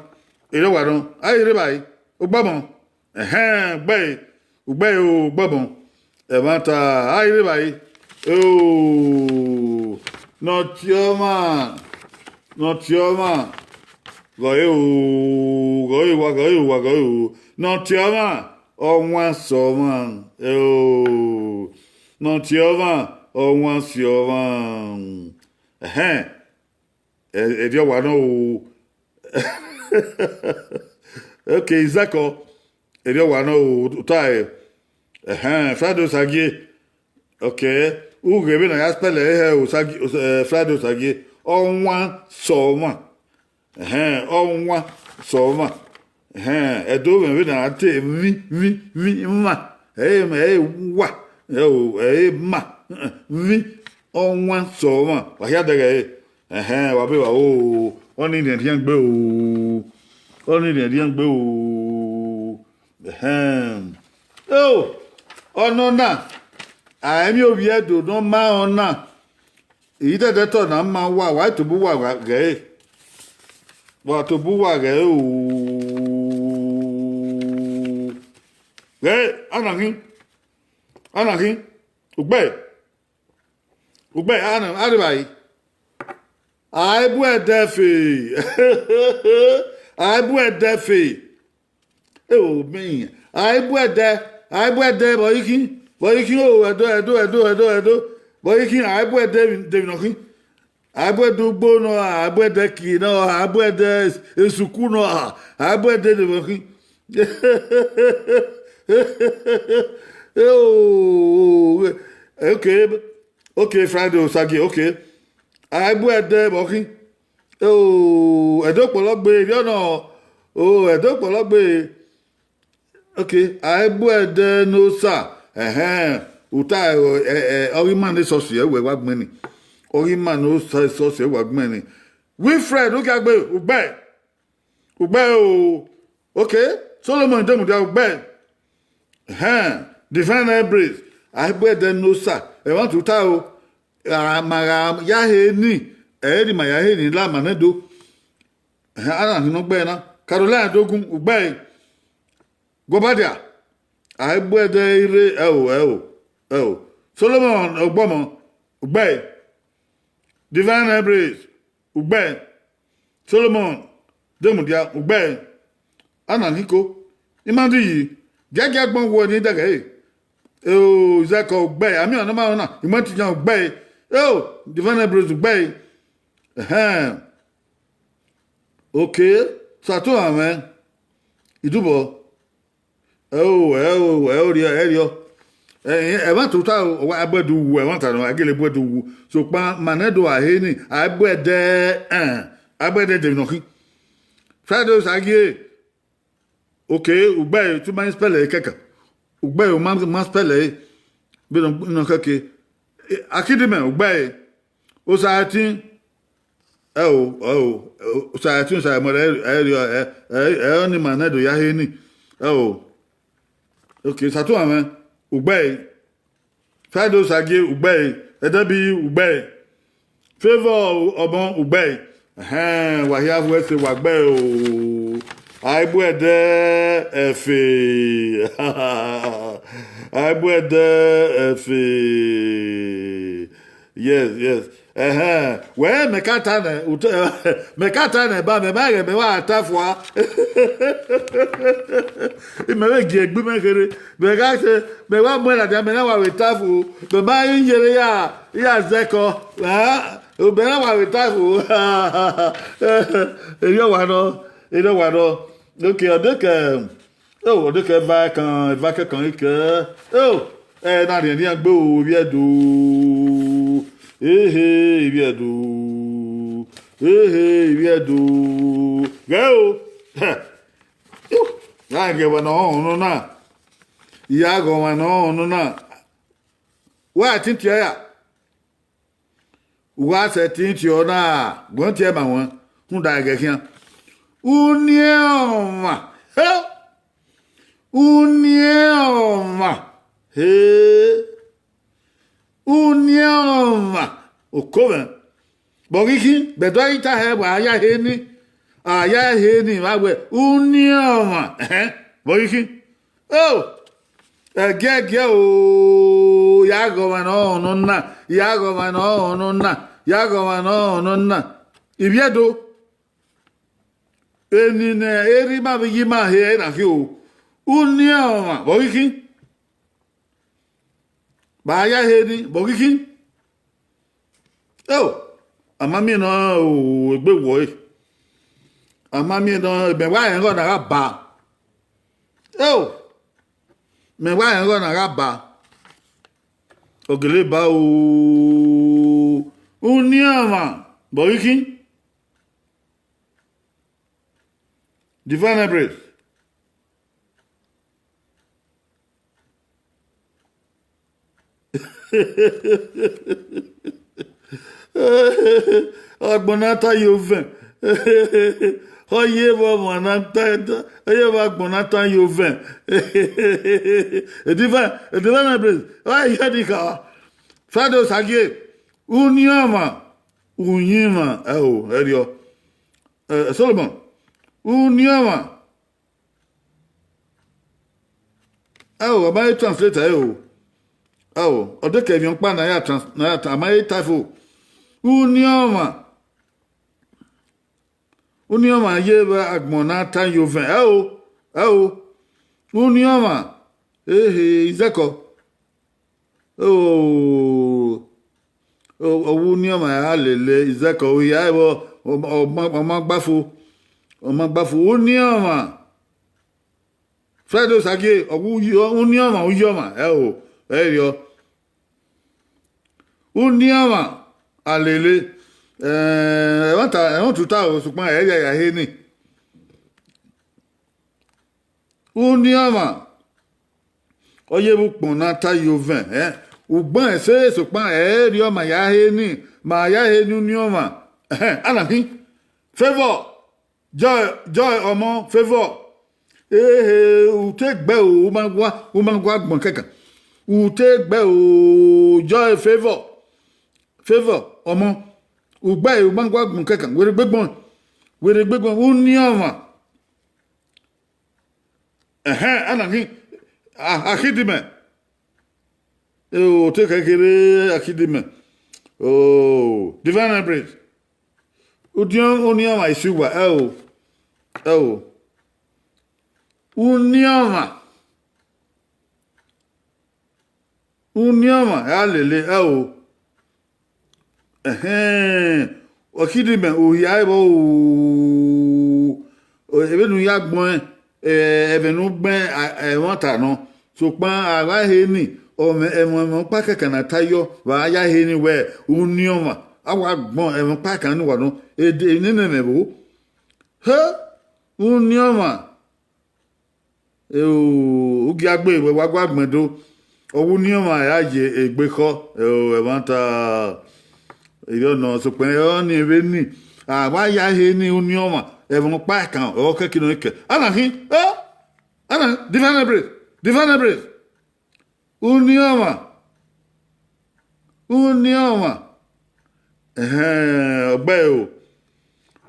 ayi re bai ogbamo gbe ogbamo e mata ayi re bai not your man go not your man one so man not your man once your man if you want okay zako if you want tai Frado Sagie okay ugebe na yaspele usagi Frado Sagie onwa soma edo we na ate mi ma wa ma mi onwa soma wa ya daga wa be wa oni ni rian gbe ono na ami obi edo no ma ona ide de to na ma wa to bu wa ge to bu wa ge anakin ugbe ana aribai aibu edefe me aibu ede boyiki edo boyiki aibu ede devinoki aibu ede ugbo no aibu ede ki no aibu ede esuku no aibu ede devinoki okay Friday Osagi okay aibu ede boki edo pologbe bi ona edo pologbe okay aibu ede no sa uta ori man so se we wa gbeni ori man no so se wa gbeni Wilfred o gagbe ugbe okay Solomon demu dia ugbe divine embrace aibu ede no sa e want to ta o mara ya he ni eri ma ya he ni la manedo ana no gbe na Caroline dogun ugbe gobadia aibu ede ire Solomon ogbomo ugbe divine embrace ugbe Solomon demudia ugbe ana niko imandi yi gege gbon wo ni daga zako ugbe ami ona ma ona imandi jan ugbe divine embrace ugbe okay sato amen idubo rio e want to ta wa abedu wu e want na agele bedu wu so pa manedo aheni abede de no ki Friday Sagie okay ugbe tu man spell keka ugbe o man spell be no keke akidime ugbe o saati o saati sa mo oni manedo ya heni okay sato amen ugbe Shadow Sagi Ugbe, Edabi Ugbe, Favor Obon Ugbe, Wahia West Wagbe, I would Efe, I would Efe, yes. Well, Mekatane, ba me wa atafwa. Me ge gbe me kere. Me ga se me wa mo la me na wa wetafu. Me ba yin yere ya zeko. O be na wa wetafu. E yo wa no. Okay, odeke va kan ike. Na rien ni agbe o bi edu. Viedo. Go. Ya ge wa no na. Ya go wa no na. Wa tinti ya. Wa se tinti o na. Gon ti e ma won. Hun da ge kian. Unioma. Unioma. Okoven. Bogiki, bedoita he wa ya heni. Aya heni wa we. Unioma. Bogiki. Oh. Gege o. Yago wa no na. Ibiedo. Enine eri ma bi ma he na ki o. Unioma. Bogiki. Ba ya heni. Bogiki. Oh, amami no egbe wo e. Amami no me wa yen go na ba. Oh, me wa yen go na ba. Ogele ba o. Uniama, boyiki. Divine breath. Agbonata yoven. Oye bo monata. Oye bo agbonata yoven. Divine breath. Why yadika? Shadow Sagi. Unyima. Erio. Solomon. Unyima. Am I translator? Odeke vion pa na ya am I typho? Unioma yeba agmonata yoven. Unioma. Izeko. Unioma ya lele Izeko ya ebo omagbafu. Unioma. Shadow Sagi Unioma uyoma. Eyo. Unioma. Alele. I want to tell Sukma ya heni. Unioma. Oye bu ponata yoven, Ugban se Sukma rioma ya heni. Ma ya heni unioma. Anami. Favor. Joy omo favor. U take be o woman gwa gbon keka. U take be o joy favor omo ugba e gbangwa gun kekan were gbegbon unioma anani akidime o te kekere akidime divine breath unioma isuwa unioma alele Okidime oya ebo ebenu ya gbon evenu gben won ta no so pan ara heni o emo pa keke na tayo wa ya heni we unioma awa gbon emo pa kan ni wa no ede nene bo unioma ugi agbe we wa gwa gbon do unioma ya je egbe ko e wanta Iyo no so pe ni veni. Wa ya he ni unioma. Evon pa kan o ke kino ke. Anahin. Divine breath. Unioma. Unioma.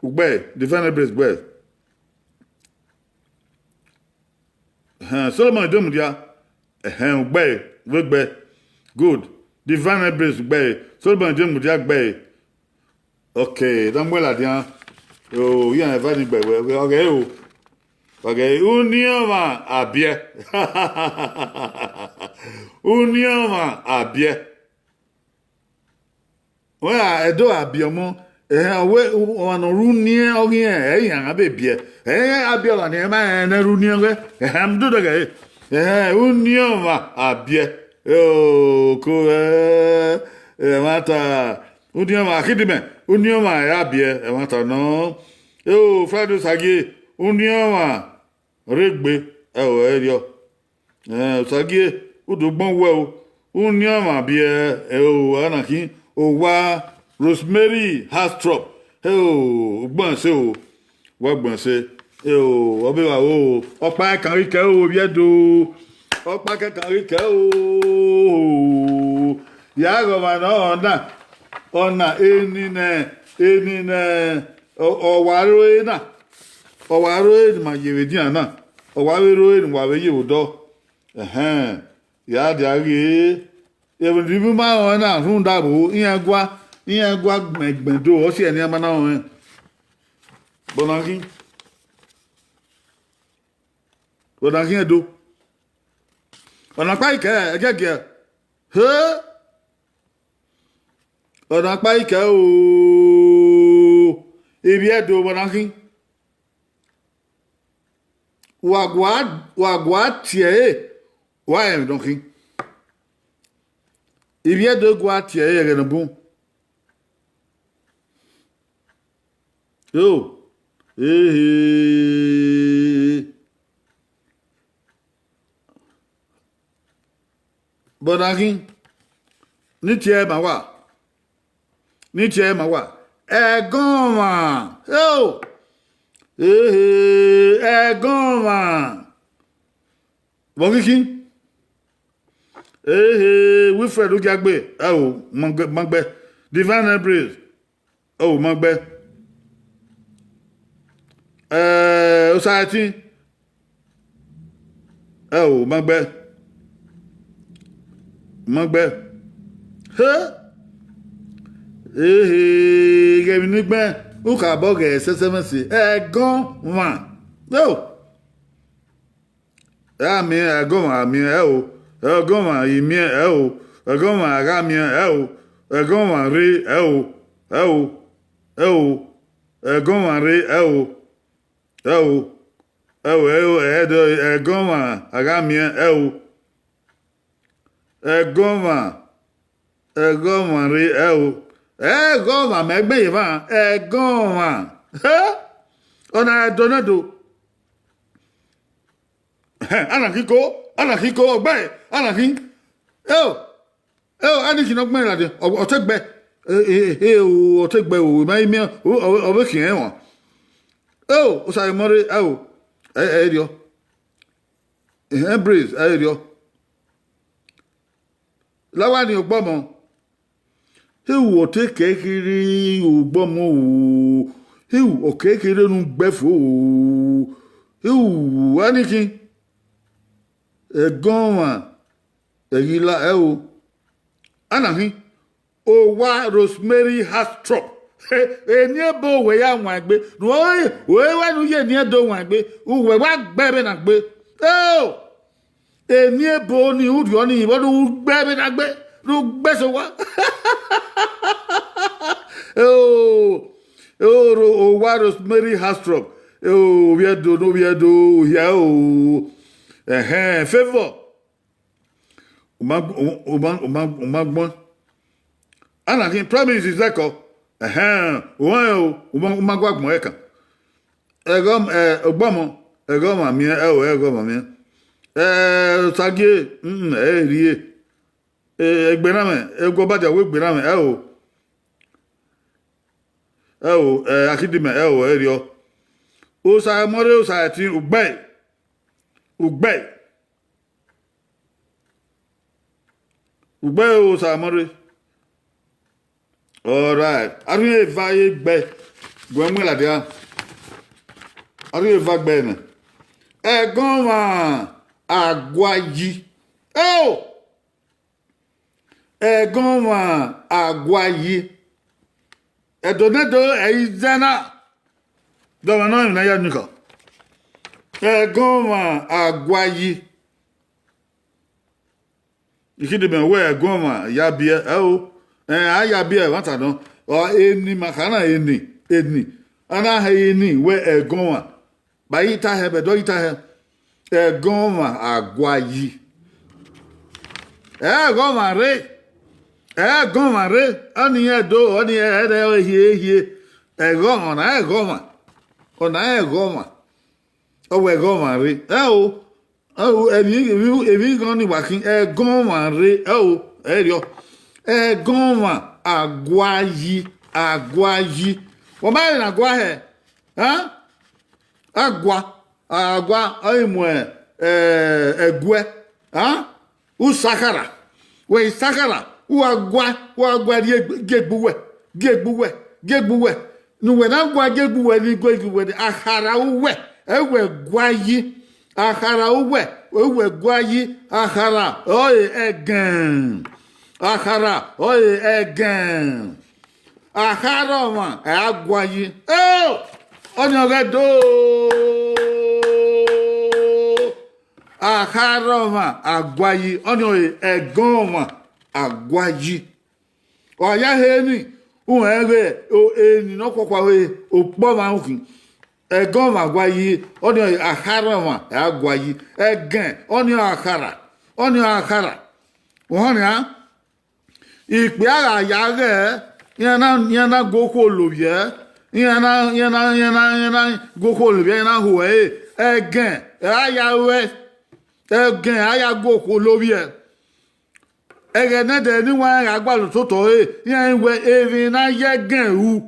Ogbe. Divine Embrace, Ogbe. Solomon Domudia. Ogbe. Good. Divine Embrace, Ogbe. Solomon Domudia, Ogbe. Okay, don't well at ya. Oh, you are inviting by okay. Okay, Unioma abie. Unioma abie. Well, I do abiomo. We on runie ogie, yan abie. Abiola ne ma na runie we. Do the guy. Unioma abie. Oh, ko mata. Unioma kidime. Unioma abie. Mata no. Oh, Fredo Sagi. Unioma regbe erio sagie udugbon we o unioma bi anaki o wa Rosemary Hastrop gbon se o wa gbon se obi wa o opa kan ri ke o biedo opa kan ri ke o ya go ma no ona enine o waro na Owaro ma yewedi ana owaro wa we yewodo ya diare even ribu ma ona run dabo iyan gwa gbegbedo o si eni ama na won bonangi edo ona pa ike egege ona pa ike o ibi edo bonangi Wagwa tie wa em donc il vient de gwa tie e bon yo bonaki ni tie ma wa goma yo goma Bogiki Wilfred Ujagbe Magbe Divine Embrace Magbe Society Magbe Geminigbe Uka boge sesemesi goma no mi goma mi goma imi goma agami goma re goma re goma agami goma re goma megbe iva goma ona donado anakiko ogbe anakin aniki no gbe lade otegbe otegbe o mai mi obekin ewon o sai more dio Embrace dio lawani ogbomo ewu otekekiri ogbomo ewu okekere nu gbefo ewu aniki goma egila anahi o wa Rosemary Hastrop eni ebo we ya wan gbe we wa nu ye ni edo wan gbe we wa gbebe na gbe eni ebo ni uri oni ibo nu gbebe na gbe nu gbe so wa o wa Rosemary Hastrop no ya favor umagbon anakin promise is like umagwagbon eka ogbomo egoma mi sagie rie egbename egbobaja we gbename akidime erio Osa more osa ti ugbe osa more All right. Ari eva ye gbe. Gwemu la dia. Ari eva gbe na. Egon wa agwayi. Oh! Egon wa agwayi. Edonedo eizana. Dọ́wọ́ náà ìrìnà yá nìkan. Ẹ̀gọ́n wa agwayi. Ìkídìbẹ̀ wẹ́ ẹ̀gọ́n wa yabie. Ẹ̀wọ̀. Ayabie wọ́n tàdán. Eni makana eni. Ana ha eni wẹ́ ẹ̀gọ́n wa. Bàyí ta hẹ bẹ̀dọ́ yí ta hẹ. Ẹ̀gọ́n wa agwayi. Ẹ̀gọ́n wa re. Ẹ̀gọ́n wa re. Ọni ẹ̀dọ́ ọni ẹ̀ẹ́dẹ́ ehie. Ẹ̀gọ́n wa na ẹ̀gọ́n wa. Ọ̀nà ẹ̀gọ́ mà ọwọ́ ẹ̀gọ́ mà rí èmi gan ni wàkí ẹ̀gọ́ mà rí ẹ̀rọ ẹ̀gọ́ mà àgwáyí wọ́n bá yẹn àgwá ẹ̀ àgwá ọ̀ìmọ̀ ẹ̀gwẹ́ usakara wẹ̀ isakara wọ́n gẹ̀gbúwẹ̀ nuwe na gwa gegbuwe ni gwegiwe akhara uwe ewe gwayi akhara uwe ewe gwayi akhara oye egen akhara ma agwayi onyo gedo akhara ma agwayi onyo egon ma agwayi oya heni Uwe eni no kwakwa we oppo ma nkin egon ma gwayi oni akhara ma agwayi egen oni akhara won ya ipe ara ya re yana goko lobie yana goko lobie yana huwe egen aya goko lobie Egene de ni wan agbalu to to yen we evi na ye gan hu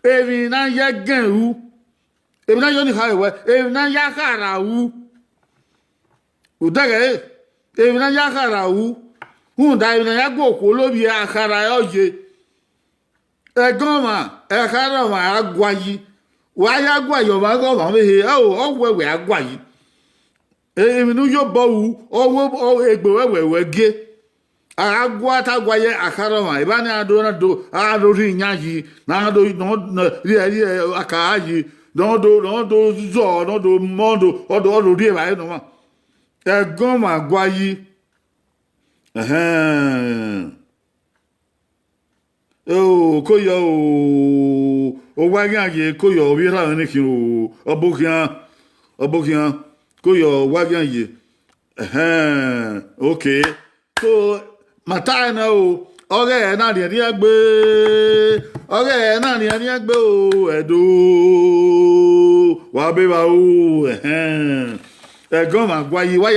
evi na yo ni ha we evi na ya kara hu udage evi na ya kara hu hun da evi na ya go ko lobi akara yo je egon ma akara ma agwayi wa ya gwayo ma go ma we we agwayi evi nu yo bo hu owo egbe we ge agwa ta gwaye akaroma ibani ado ri nyaji na ado no ri akaji no do zo no do mondo odo ri ba no ma egon ma gwayi koyo o wa gyan koyo bi ra ni kin o obokian koyo wa gyan ye okay so Mata na o ore na ni agbe o edo wa be ba o egon ma gwayi wa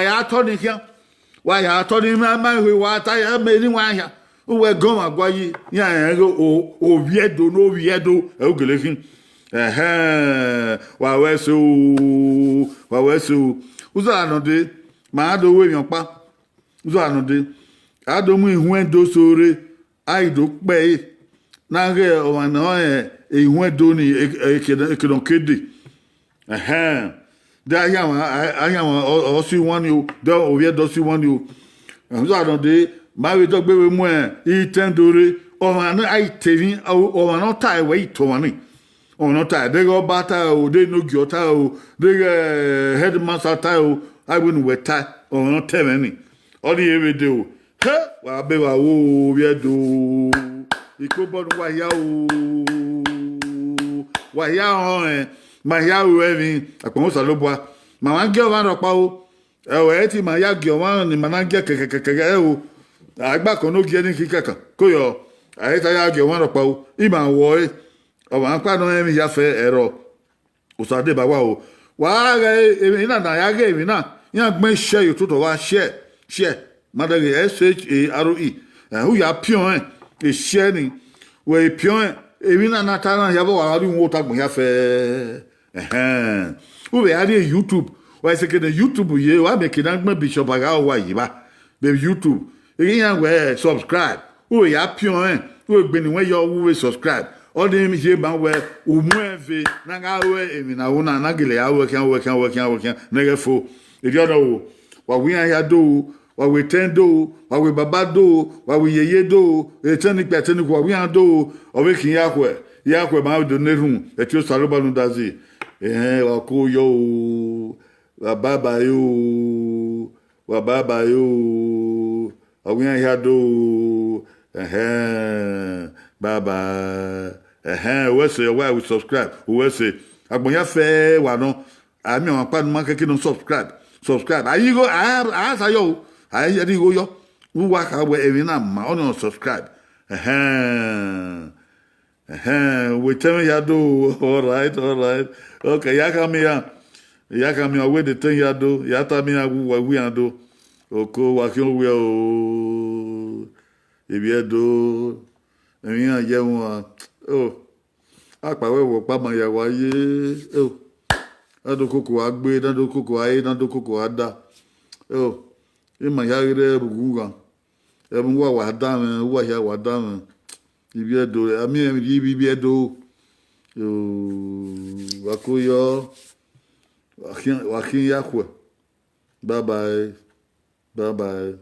ya to ni kian wa ya to ni ma hwe wa ta ya me ni wa ya o egon ma gwayi ya o viedo no viedo e o gelefin wa wesu uzo anode ma do we yan pa uzo anode adomu ihun do sore aido pe na ge o na ihun do ni ekedon kede da aya o si won ni do o ye do si won ni o so adon de ma we do gbewe mu itendore o ma na ai tevin o ma no tai we to wani o no tai de go bata o de no giota o de headmaster tai o I wouldn't we tai o no temeni o di ebe de o wa be wa wo we do ikobon wa ya o wa ya on ma ya o evin akon so loboa ma wan ge o ma ro pa o e ti ma ya ge o wan ni ma na ge kekekeke o agba kan no ge ni kikeka ko yo ai ta ya ge o wan ro pa o I ma wo o ma pa no emi ya fe ero o sa de ba wa o wa ge emi na ya ge emi na ya gbe share yo to wa share Madame SHARE. Who ya pion e sharing we pion even na tana ya bo wa ri won ta gbon ya fe who be ari YouTube wa se ke YouTube ye wa be ke na gbon Bishop Aga wa yi ba be YouTube e yan we subscribe who ya pion we be ni when you we subscribe all the me ba we umueve na ga we emi na wo na gele ya work na ge fo e di odo wa we an ya do wa we ten do wa we baba do wa we yeye do e tani pe tani ko wa we an do o we kin ya kwe ma do nerun e ti o saro ba nu dazi wa ko yo wa baba yo wa we an ya do baba we say why we subscribe we say agbonya fe wa no ami on pa no keke no subscribe ayi go a sa yo ayi ri go yo we wa ka we emi na ma on subscribe we tell ya do all right okay ya ka mi we the thing ya do ya ta mi wa we an do oko wa ki o we o ebi edo emi an je won apawewo pama ya waye adokoko agbe nadokoko aye nadokoko ada ima ya ire bugunga emu wa dan wa ya wa dan ibi edo ami ibi edo wakoyo wakin yakwe bye bye